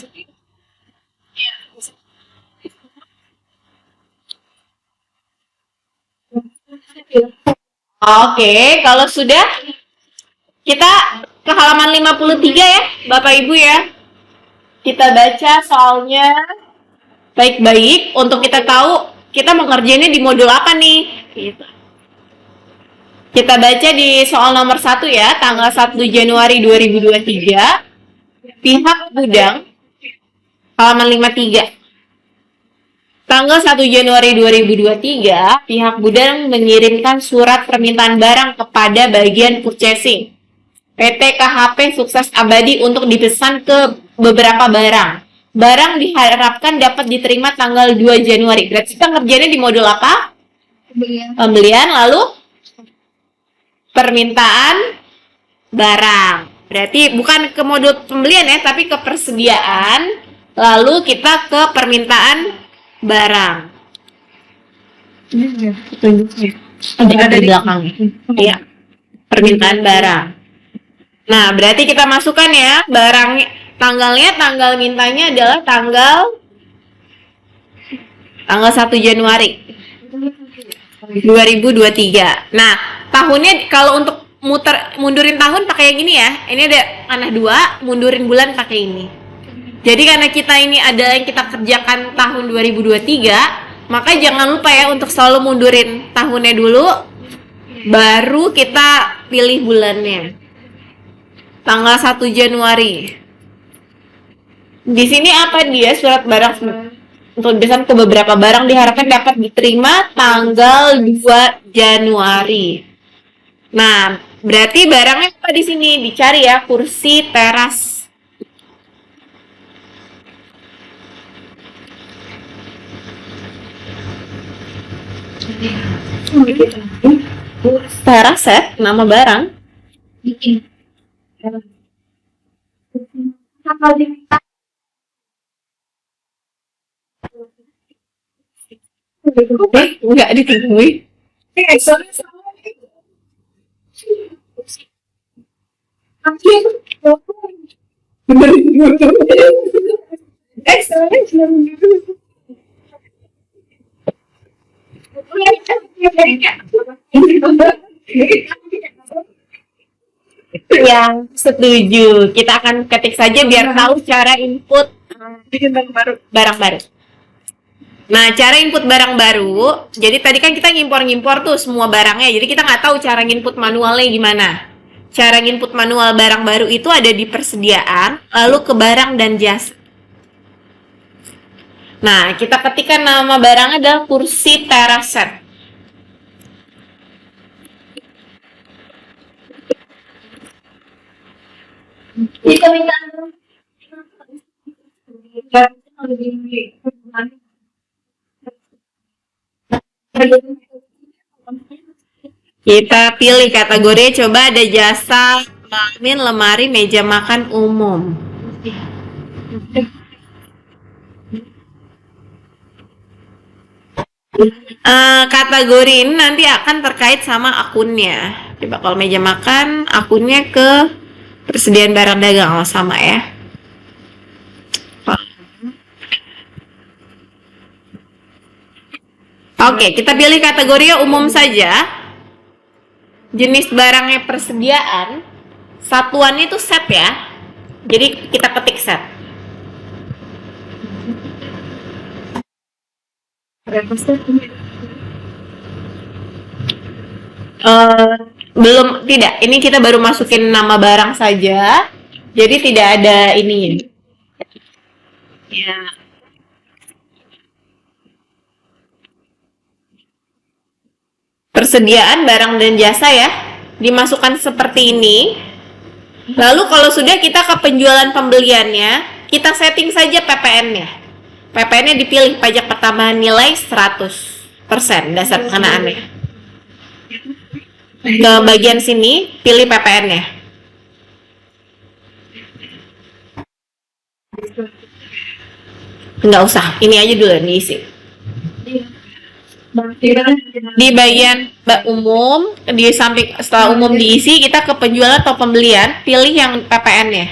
Oke, kalau sudah kita ke halaman 53 ya, Bapak Ibu ya. Kita baca soalnya baik-baik untuk kita tahu kita mau ngerjainnya di modul apa nih. Gitu. Kita baca di soal nomor 1 ya, tanggal 1 Januari 2023, pihak gudang, halaman 53. Tanggal 1 Januari 2023, pihak gudang mengirimkan surat permintaan barang kepada bagian purchasing PT KHP Sukses Abadi untuk dipesan ke beberapa barang. Barang diharapkan dapat diterima tanggal 2 Januari. Berarti kita ngerjainnya di modul apa? Pembelian, lalu permintaan barang. Berarti bukan ke modul pembelian ya, tapi ke persediaan. Lalu kita ke permintaan barang. Ada di belakang. Iya. Permintaan barang. Nah, berarti kita masukkan ya barang tanggal mintanya adalah tanggal 1 Januari 2023. Nah, tahunnya kalau untuk mundurin tahun pakai yang ini ya. Ini ada panah 2, mundurin bulan pakai ini. Jadi karena kita ini ada yang kita kerjakan tahun 2023, maka jangan lupa ya untuk selalu mundurin tahunnya dulu, baru kita pilih bulannya. Tanggal 1 Januari. Di sini apa dia surat barang untuk dipesan ke beberapa barang diharapkan dapat diterima tanggal 2 Januari. Nah, berarti barangnya apa di sini? Dicari ya, kursi teras. Teras set, nama barang. Enggak ditemui. Yang setuju. Kita akan ketik saja biar tahu cara input barang baru. Nah, cara input barang baru, jadi tadi kan kita ngimpor tuh semua barangnya, jadi kita nggak tahu cara input manualnya gimana. Cara input manual barang baru itu ada di persediaan, lalu ke barang dan jasa. Nah, kita ketikkan nama barangnya adalah kursi teras set. Kita minta Kita pilih kategori, coba ada jasa kelamin, lemari, meja makan umum. Kategori ini nanti akan terkait sama akunnya. Coba kalau meja makan, akunnya ke persediaan barang dagang, sama ya. Oke, kita pilih kategori umum saja. Jenis barangnya persediaan. Satuannya itu set ya. Jadi kita ketik set. Belum, tidak. Ini kita baru masukin nama barang saja. Jadi tidak ada ininya. Ya. Persediaan barang dan jasa ya. Dimasukkan seperti ini. Lalu kalau sudah kita ke penjualan pembeliannya, kita setting saja PPN-nya. PPN-nya dipilih pajak pertambahan nilai 100% dasar pengenaannya. Ke bagian sini, pilih PPN-nya. Nggak usah, ini aja dulu yang diisi. Di bagian umum, di samping setelah umum diisi, kita ke penjualan atau pembelian, pilih yang PPN-nya.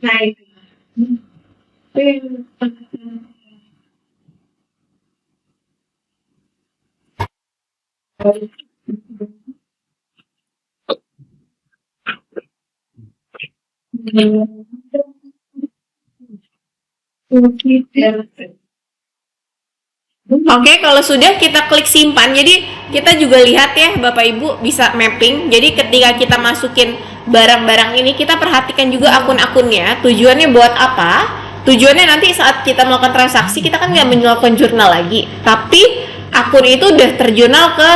Nah, itu. Oke, kalau sudah kita klik simpan. Jadi kita juga lihat ya Bapak Ibu bisa mapping. Jadi ketika kita masukin barang-barang ini, kita perhatikan juga akun-akunnya. Tujuannya buat apa? Tujuannya nanti saat kita melakukan transaksi, kita kan nggak melakukan jurnal lagi. Tapi akun itu udah terjurnal ke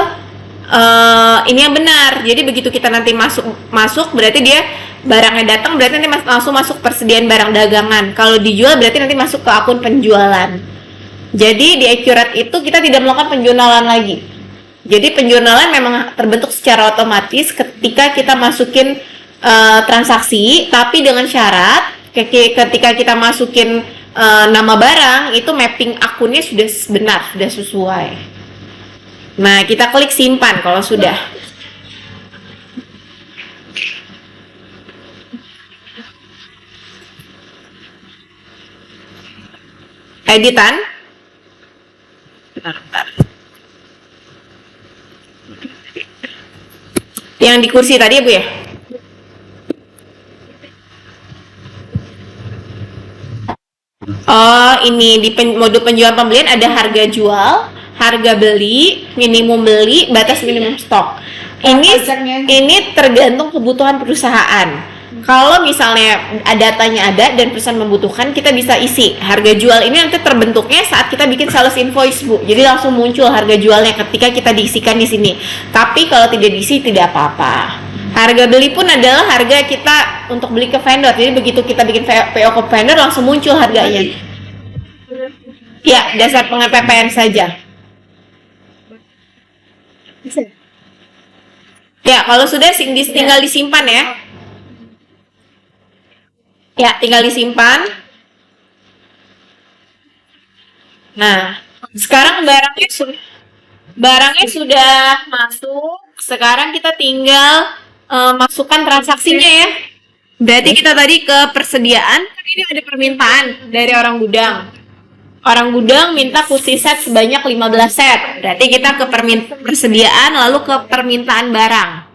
ini yang benar. Jadi begitu kita nanti masuk berarti dia barangnya datang, berarti nanti langsung masuk persediaan barang dagangan. Kalau dijual berarti nanti masuk ke akun penjualan. Jadi di Accurate itu kita tidak melakukan penjurnalan lagi. Jadi penjurnalan memang terbentuk secara otomatis ketika kita masukin transaksi, tapi dengan syarat ketika kita masukin nama barang itu mapping akunnya sudah benar, sudah sesuai. Nah, kita klik simpan kalau sudah. Editan. Bentar. Yang di kursi tadi ya Bu ya? Oh, ini di mode penjualan pembelian ada harga jual, harga beli, minimum beli, batas minimum stok. Ini tergantung kebutuhan perusahaan. Kalau misalnya datanya ada dan perusahaan membutuhkan, kita bisa isi. Harga jual ini nanti terbentuknya saat kita bikin sales invoice, Bu. Jadi langsung muncul harga jualnya ketika kita diisikan di sini. Tapi kalau tidak diisi tidak apa-apa. Harga beli pun adalah harga kita untuk beli ke vendor. Jadi begitu kita bikin PO ke vendor langsung muncul harganya. Ya, dasar PPN saja. Ya, kalau sudah tinggal disimpan ya. Ya, tinggal disimpan. Nah, sekarang barangnya sudah masuk. Sekarang kita tinggal masukkan transaksinya ya. Berarti kita tadi ke persediaan. Kan ini ada permintaan dari orang gudang. Orang gudang minta kursi set sebanyak 15 set. Berarti kita ke persediaan lalu ke permintaan barang.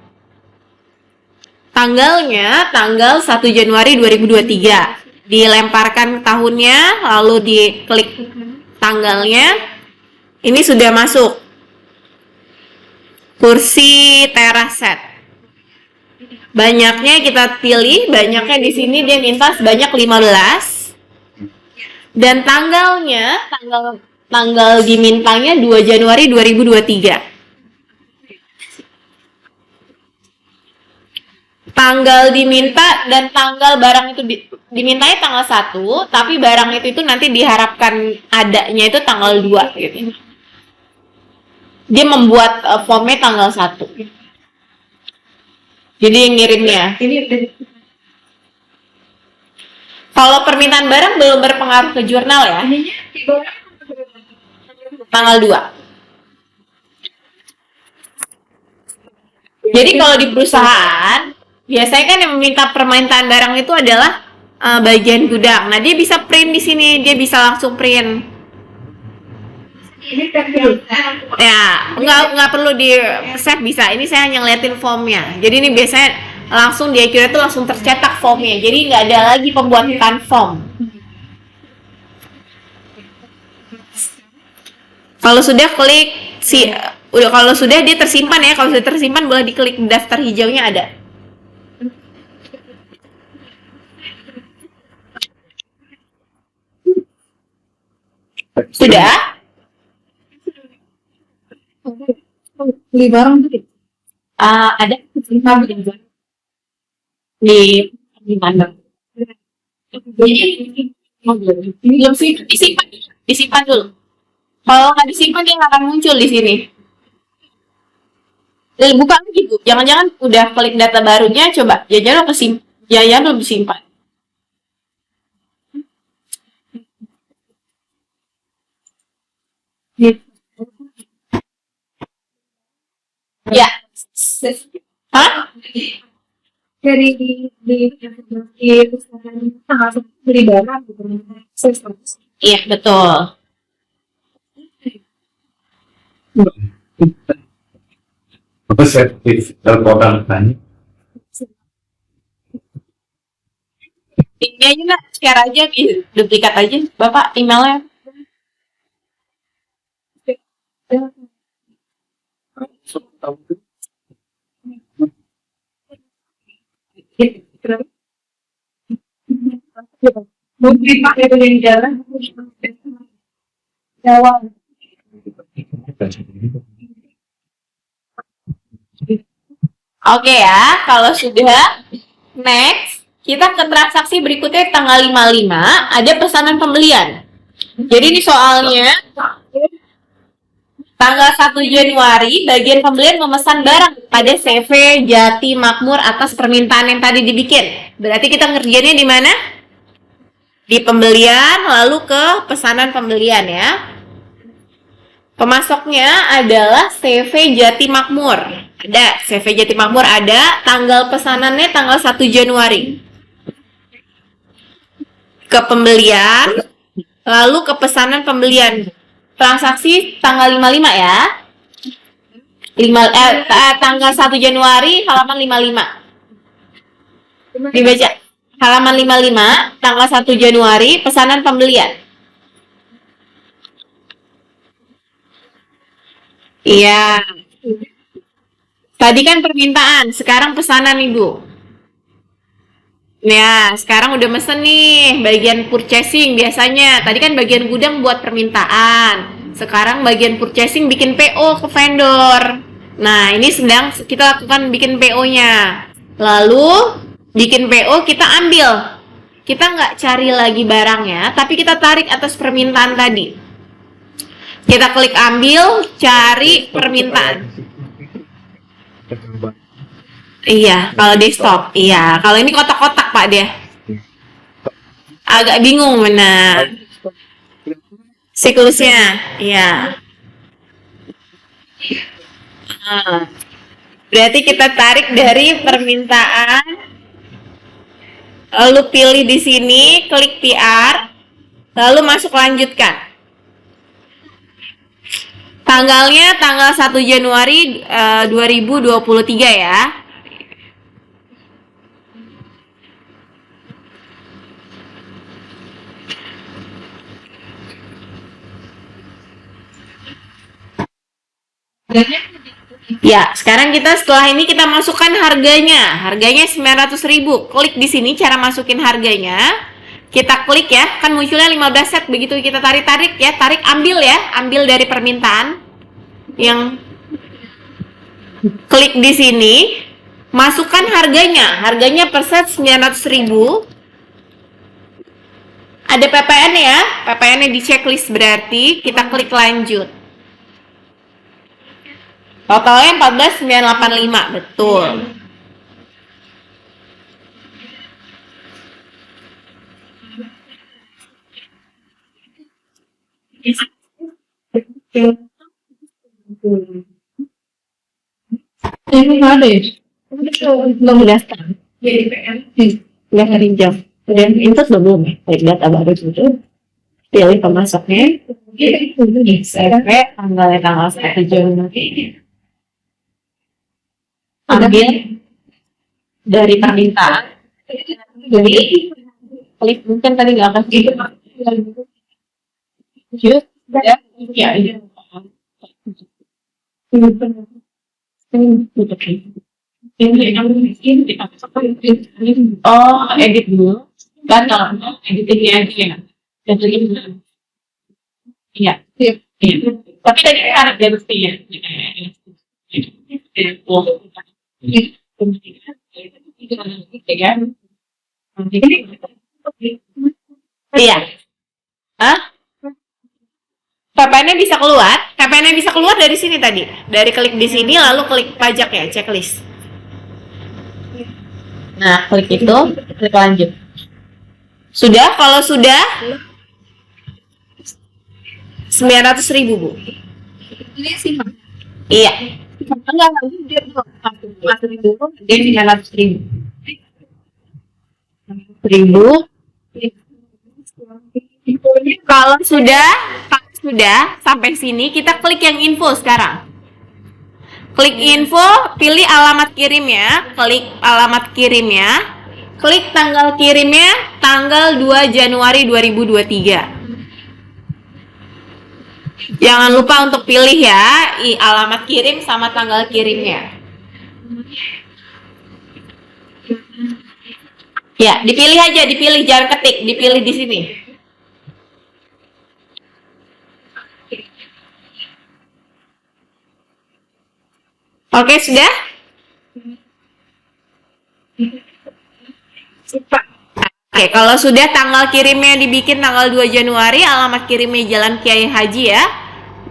Tanggalnya tanggal 1 Januari 2023. Dilemparkan tahunnya, lalu diklik tanggalnya. Ini sudah masuk. Kursi teraset. Banyaknya kita pilih, banyaknya di sini dia minta sebanyak 15. Dan tanggalnya, tanggal dimintanya 2 Januari 2023. Tanggal diminta dan tanggal barang itu dimintanya tanggal 1, tapi barang itu nanti diharapkan adanya itu tanggal 2 gitu. Dia membuat formnya tanggal 1. Jadi yang ngirimnya. Kalau permintaan barang belum berpengaruh ke jurnal ya. Tanggal 2. Jadi kalau di perusahaan biasanya kan yang meminta permintaan barang itu adalah bagian gudang. Nah, dia bisa print di sini, dia bisa langsung print. Ya, nggak perlu di save bisa. Ini saya hanya ngeliatin formnya. Jadi ini biasanya langsung di Accurate itu langsung tercetak formnya. Jadi nggak ada lagi pembuatan form. Kalau sudah klik udah kalau sudah dia tersimpan ya. Kalau sudah tersimpan boleh diklik daftar hijaunya ada. Sudah? Beli barang tuh Ada di mana? Belum sih, disimpan dulu. Kalau nggak disimpan dia nggak akan muncul di sini. Buka lagi Bu. Jangan-jangan udah klik data barunya, coba. Jangan belum disimpan. Ya. Hah? dari beli barang gitu. Iya, betul. Apa sertifikat koran tanya? Ini aja nak, share aja, duplikat aja, Bapak emailnya. Beli pakai itu yang jalan. Jawa. Oke ya, kalau sudah, next, kita ke transaksi berikutnya tanggal 55, ada pesanan pembelian. Jadi ini soalnya, tanggal 1 Januari, bagian pembelian memesan barang pada CV Jati Makmur atas permintaan yang tadi dibikin. Berarti kita ngerjainnya di mana? Di pembelian, lalu ke pesanan pembelian ya. Pemasoknya adalah CV Jati Makmur. Ada CV Jati Makmur, ada tanggal pesanannya tanggal 1 Januari. Ke pembelian, lalu ke pesanan pembelian. Transaksi tanggal 55 ya. Tanggal 1 Januari halaman 55. Dibaca. Halaman 55, tanggal 1 Januari, pesanan pembelian. Iya. Tadi kan permintaan, sekarang pesanan Ibu. Ya, sekarang udah mesen nih, bagian purchasing biasanya. Tadi kan bagian gudang buat permintaan. Sekarang bagian purchasing bikin PO ke vendor. Nah, ini sedang kita lakukan bikin PO-nya. Lalu, bikin PO kita ambil. Kita nggak cari lagi barangnya, tapi kita tarik atas permintaan tadi. Kita klik ambil, cari permintaan. Iya, kalau desktop. Iya, kalau ini kotak-kotak Pak dia. Agak bingung mana siklusnya. Iya. Berarti kita tarik dari permintaan, lalu pilih di sini, klik PR, lalu masuk lanjutkan. Tanggalnya tanggal 1 Januari 2023 ya. Ya, sekarang setelah ini kita masukkan harganya. Harganya 900.000. Klik di sini cara masukin harganya. Kita klik ya, kan munculnya 15 set. Begitu kita tarik-tarik ya, tarik ambil ya, ambil dari permintaan. Yang klik di sini, masukkan harganya. Harganya per set 900.000. Ada PPN ya, PPN-nya di checklist berarti kita klik lanjut. Totalnya 14.985, betul. Ini nggak ada ya? Belum daftar. Jadi PM. Udah hari jam. Udah input belum ya? Baik data baru itu. Pilih pemasoknya. CV tanggal 1 Januari. Ambil dari permintaan. Jadi klik mungkin tadi nggak akan gitu. Ya, ya. Oh, edit dulu. Batal. Editingnya aja ya. Iya. Iya. Tapi tadi harus dia mesti ya. Iya. Hah? KPN-nya bisa keluar. KPN-nya bisa keluar dari sini tadi. Dari klik di sini lalu klik pajak ya, checklist. Nah, klik itu, klik lanjut. Sudah? Kalau sudah 900.000 Bu. Ini sih Mak. Iya. Enggak dia masuk dulu Dia 900.000. 1.000. Kalau sudah sampai sini, kita klik yang info sekarang. Klik info, pilih alamat kirimnya, klik alamat kirimnya, klik tanggal kirimnya, tanggal 2 Januari 2023. Jangan lupa untuk pilih ya, alamat kirim sama tanggal kirimnya. Ya, dipilih aja, dipilih, jangan ketik, dipilih di sini. Oke, sudah? Oke, kalau sudah tanggal kirimnya dibikin tanggal 2 Januari, alamat kirimnya Jalan Kiai Haji ya.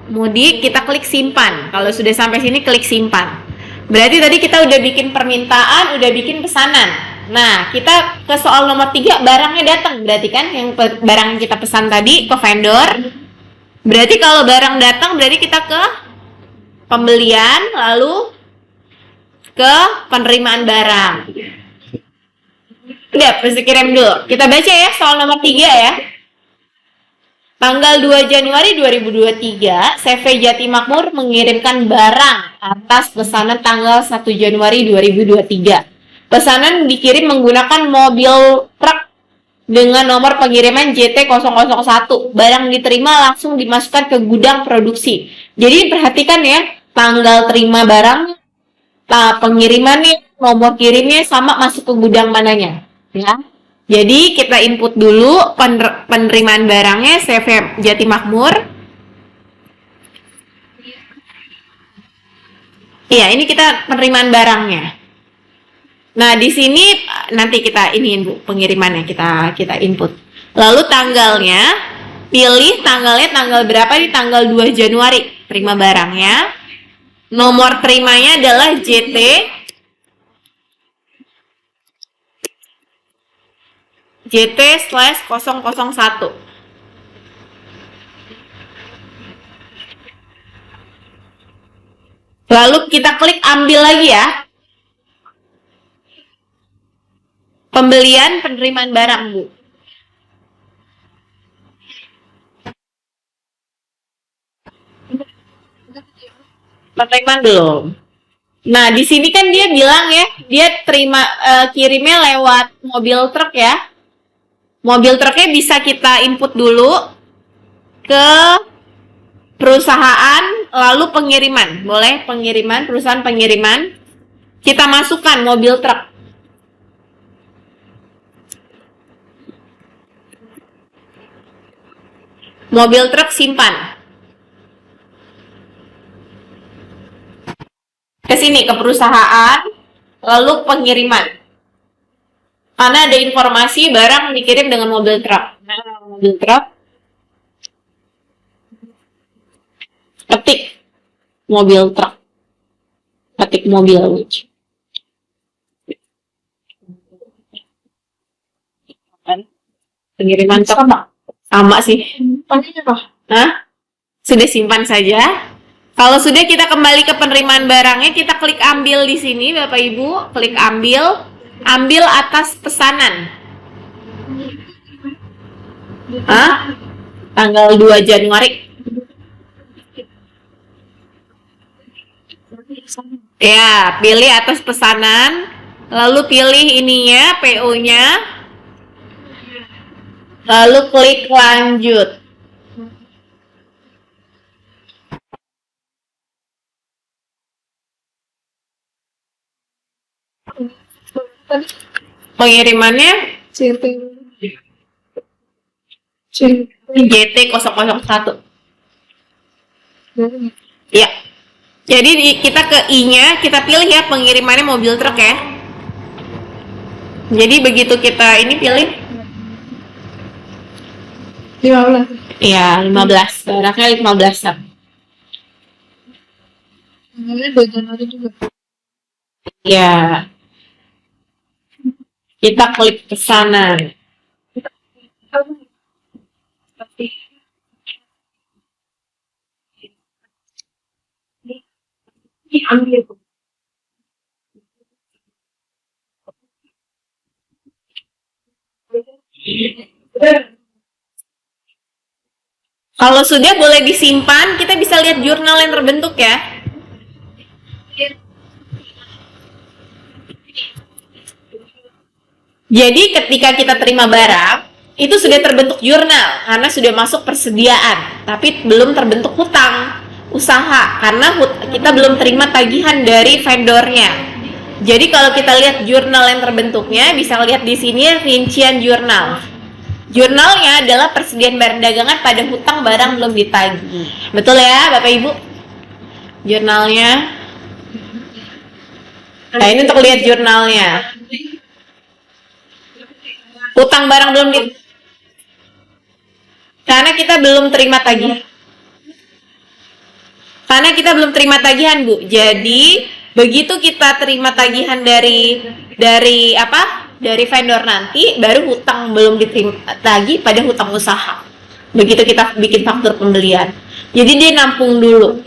Mudik, kita klik simpan. Kalau sudah sampai sini, klik simpan. Berarti tadi kita udah bikin permintaan, udah bikin pesanan. Nah, kita ke soal nomor 3, barangnya datang. Berarti kan yang barang yang kita pesan tadi ke vendor. Berarti kalau barang datang, berarti kita ke pembelian, lalu ke penerimaan barang. Udah, mesti kirim dulu. Kita baca ya soal nomor 3 ya. Tanggal 2 Januari 2023, CV Jati Makmur mengirimkan barang atas pesanan tanggal 1 Januari 2023. Pesanan dikirim menggunakan mobil truk dengan nomor pengiriman JT001. Barang diterima langsung dimasukkan ke gudang produksi. Jadi perhatikan ya, tanggal terima barang, pengirimannya, nomor kirimnya sama masuk ke gudang mananya. Ya. Jadi kita input dulu penerimaan barangnya CV Jati Makmur. Iya, ini kita penerimaan barangnya. Nah, di sini nanti kita iniin Bu, pengirimannya kita input. Lalu tanggalnya, pilih tanggalnya tanggal berapa, di tanggal 2 Januari terima barangnya. Nomor terimanya adalah JT/001. Lalu kita klik ambil lagi ya. Pembelian penerimaan barang, Bu. Penerimaan belum. Nah, di sini kan dia bilang ya, dia terima kirimnya lewat mobil truk ya. Mobil truknya bisa kita input dulu ke perusahaan, lalu pengiriman. Boleh pengiriman, perusahaan pengiriman. Kita masukkan mobil truk. Mobil truk simpan. Ke sini, ke perusahaan, lalu pengiriman. Karena ada informasi barang dikirim dengan mobil truk. Nah, mobil truk. Ketik mobil truk. Ketik mobil. Pengiriman truk sama sih. Hah? Sudah simpan saja. Kalau sudah, kita kembali ke penerimaan barangnya, kita klik ambil di sini Bapak Ibu, klik ambil. Ambil atas pesanan. Hah? tanggal 2 Januari. Ya, pilih atas pesanan, lalu pilih ininya, PO-nya, lalu klik lanjut. Pengirimannya GT001. Ya. Jadi kita ke I-nya, kita pilih ya pengirimannya mobil truk ya. Jadi begitu kita ini pilih. 15. Iya, 15. Barangnya 15. Ini 2 Januari juga. Ya. Kita klik pesanan. Ambil. Kalau sudah boleh disimpan, kita bisa lihat jurnal yang terbentuk ya. Jadi ketika kita terima barang, itu sudah terbentuk jurnal karena sudah masuk persediaan, tapi belum terbentuk hutang usaha karena kita belum terima tagihan dari vendornya. Jadi kalau kita lihat jurnal yang terbentuknya, bisa lihat di sini rincian jurnal. Jurnalnya adalah persediaan barang dagangan pada hutang barang belum ditagih. Betul ya, Bapak Ibu? Jurnalnya. Nah, ini untuk lihat jurnalnya. Hutang barang belum karena kita belum terima tagihan. Karena kita belum terima tagihan, Bu. Jadi, begitu kita terima tagihan dari apa? Dari vendor nanti, baru hutang belum diterima tagih pada hutang usaha. Begitu kita bikin faktur pembelian. Jadi dia nampung dulu.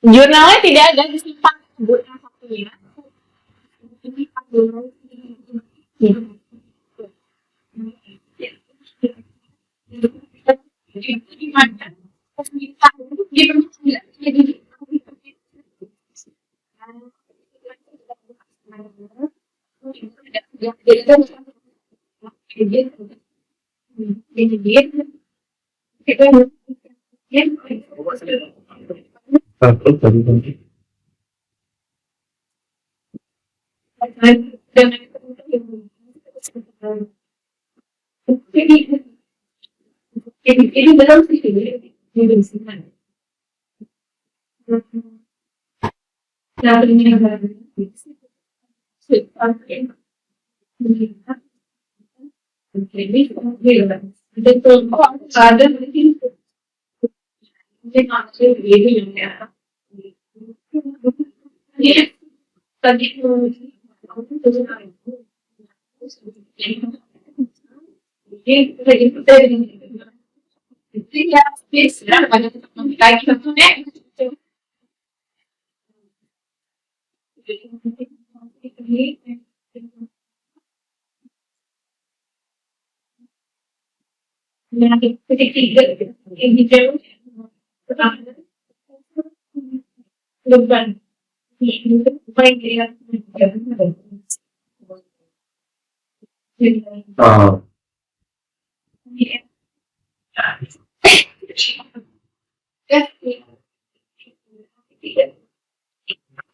Jurnalnya tidak ada disimpan, Bu. Takut tadi nanti. Ini benar sih ini bensingan. Nah, ini ada betul. Oh, ada di situ. Ini maksud ini yang ya. Tadi aku tuh itu ya, bisa banyak lagi tentunya. Titik tiga yang hijau beban baik dia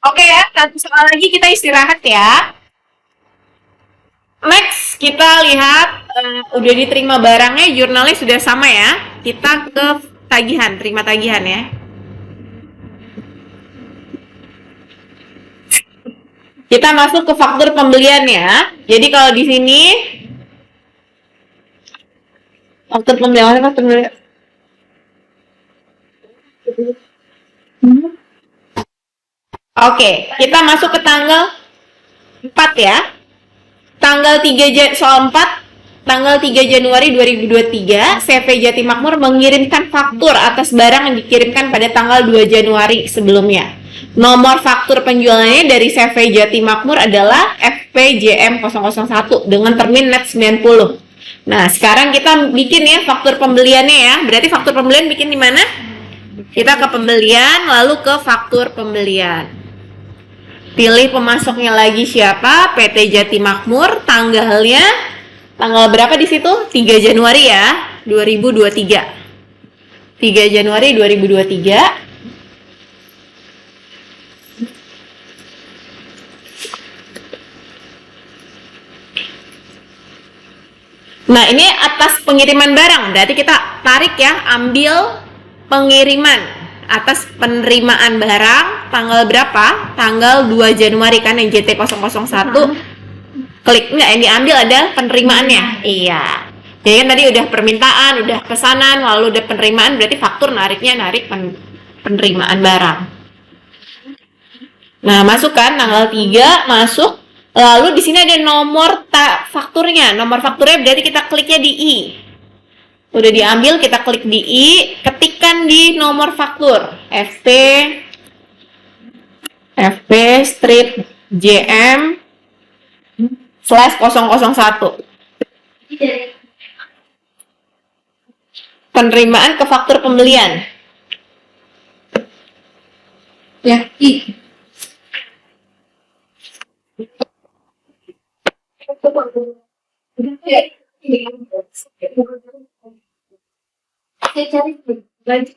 Oke ya, satu soal lagi kita istirahat ya. Next, kita lihat udah diterima barangnya, jurnalnya sudah sama ya. Kita ke tagihan, terima tagihan ya. Kita masuk ke faktur pembelian ya. Jadi kalau di sini faktur pembelian. Oke, kita masuk ke tanggal 4 ya. Tanggal 3 soal 4, tanggal 3 Januari 2023, CV Jati Makmur mengirimkan faktur atas barang yang dikirimkan pada tanggal 2 Januari sebelumnya. Nomor faktur penjualannya dari CV Jati Makmur adalah FPJM 001 dengan termin net 90. Nah, sekarang kita bikin ya faktur pembeliannya ya. Berarti faktur pembelian bikin di mana? Kita ke pembelian, lalu ke faktur pembelian. Pilih pemasoknya lagi siapa? PT Jati Makmur, tanggalnya tanggal berapa di situ? 3 Januari ya, 2023. 3 Januari 2023. Nah, ini atas pengiriman barang. Berarti kita tarik ya, ambil pengiriman atas penerimaan barang tanggal berapa? Tanggal 2 Januari kan yang JT 001. Klik enggak, yang diambil ada penerimaannya. Iya. Jadi kan tadi udah permintaan, udah pesanan, lalu udah penerimaan, berarti faktur narik penerimaan barang. Nah, masuk kan tanggal 3 masuk. Lalu di sini ada nomor fakturnya. Nomor fakturnya berarti kita kliknya di I. Udah diambil, kita klik di I, ketikkan di nomor faktur FP strip JM /001. Penerimaan ke faktur pembelian. Ya, I. Saya cari baju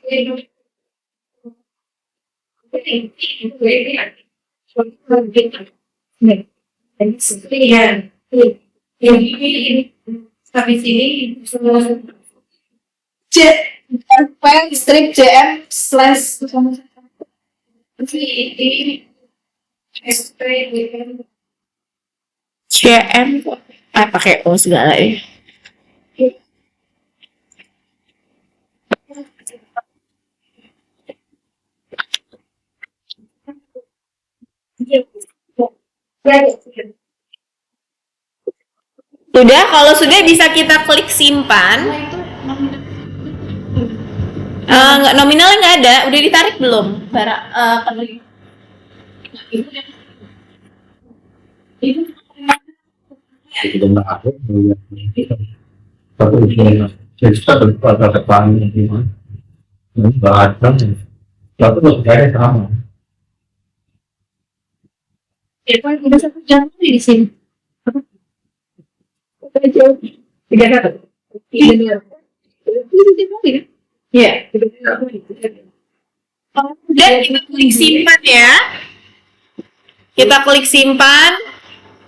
yang ini sampai sini semua strip JM CM pakai O segala ya. Sudah, kalau sudah bisa kita klik simpan. Nggak, nominalnya nggak ada, udah ditarik belum? Kita mengatur satu kita berpada depan ini bahkan satu negara sama. kan udah 1 jam di sini. Jauh. 3 Iya. Dan kita klik simpan ya. Kita klik simpan.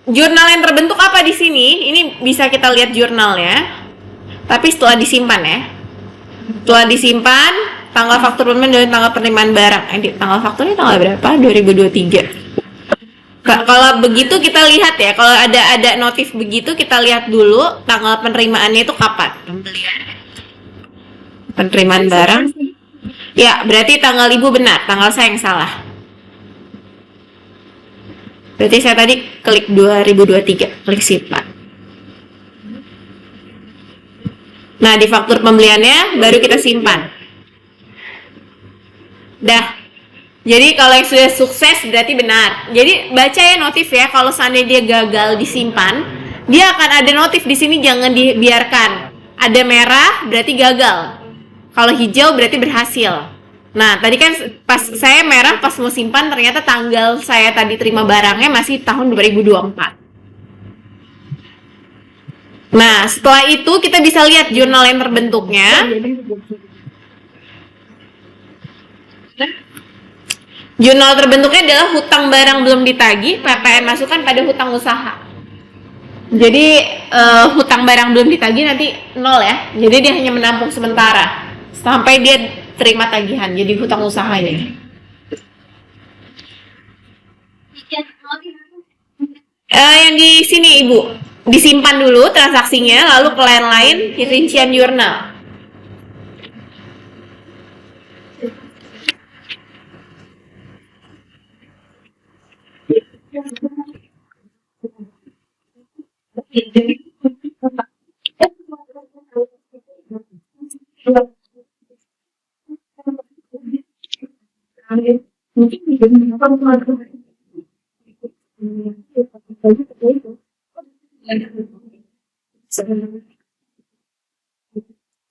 Jurnal yang terbentuk apa di sini? Ini bisa kita lihat jurnalnya. Tapi setelah disimpan ya. Setelah disimpan, tanggal faktur pembelian dan tanggal penerimaan barang. Tanggal fakturnya tanggal berapa? 2023. Kalau begitu kita lihat ya, kalau ada notif begitu kita lihat dulu tanggal penerimaannya itu kapan? Penerimaan barang. Ya, berarti tanggal ibu benar, tanggal saya yang salah. Berarti saya tadi klik 2023, klik simpan. Nah, di faktur pembeliannya baru kita simpan. Dah. Jadi kalau yang sudah sukses berarti benar. Jadi baca ya notif ya, kalau seandainya dia gagal disimpan, dia akan ada notif di sini, jangan dibiarkan. Ada merah berarti gagal. Kalau hijau berarti berhasil. Nah, tadi kan pas saya merah pas mau simpan ternyata tanggal saya tadi terima barangnya masih tahun 2024. Nah, setelah itu kita bisa lihat jurnal yang terbentuknya. Jurnal terbentuknya adalah hutang barang belum ditagih, PPN masukkan pada hutang usaha. Jadi hutang barang belum ditagih nanti 0 ya. Jadi dia hanya menampung sementara sampai dia terima tagihan. Jadi hutang usaha ini. Yang di sini Ibu, disimpan dulu transaksinya, lalu ke lain-lain rincian jurnal.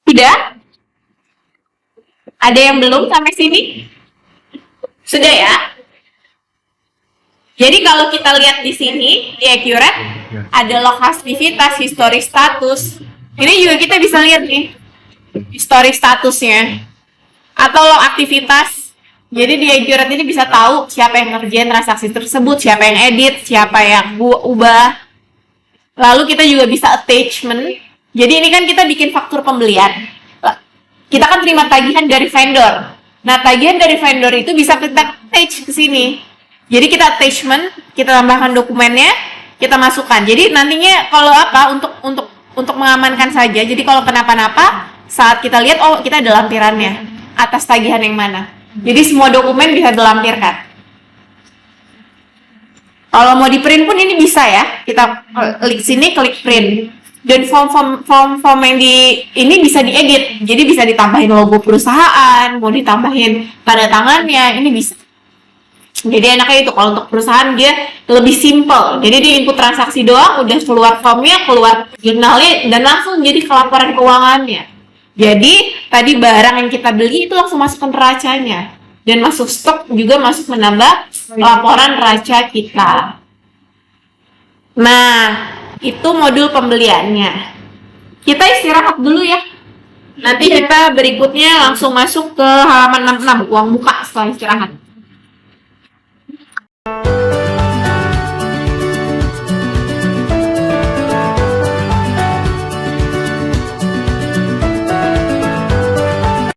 Sudah? Ada yang belum sampai sini? Sudah ya? Jadi kalau kita lihat di sini, di accurate, ada log aktivitas, history status. Ini juga kita bisa lihat nih, history statusnya. Atau log aktivitas. Jadi di accurate ini bisa tahu siapa yang ngerjain transaksi tersebut, siapa yang edit, siapa yang ubah. Lalu kita juga bisa attachment. Jadi ini kan kita bikin faktur pembelian. Kita kan terima tagihan dari vendor. Nah, tagihan dari vendor itu bisa kita attach ke sini. Jadi kita attachment, kita tambahkan dokumennya, kita masukkan. Jadi nantinya kalau apa untuk mengamankan saja. Jadi kalau kenapa-napa, saat kita lihat oh kita ada lampirannya atas tagihan yang mana. Jadi semua dokumen bisa dilampirkan. Kalau mau di print pun ini bisa ya. Kita klik sini, klik print. Dan form yang di ini bisa diedit. Jadi bisa ditambahin logo perusahaan, mau ditambahin tanda tangannya, ini bisa. Jadi enaknya itu kalau untuk perusahaan dia lebih simple. Jadi di input transaksi doang udah keluar formnya, keluar jurnalnya dan langsung jadi ke laporan keuangannya. Jadi tadi barang yang kita beli itu langsung masuk ke neracanya dan masuk stok juga masuk menambah laporan neraca kita. Nah, itu modul pembeliannya. Kita istirahat dulu ya. Nanti kita berikutnya langsung masuk ke halaman 66, uang muka setelah istirahat.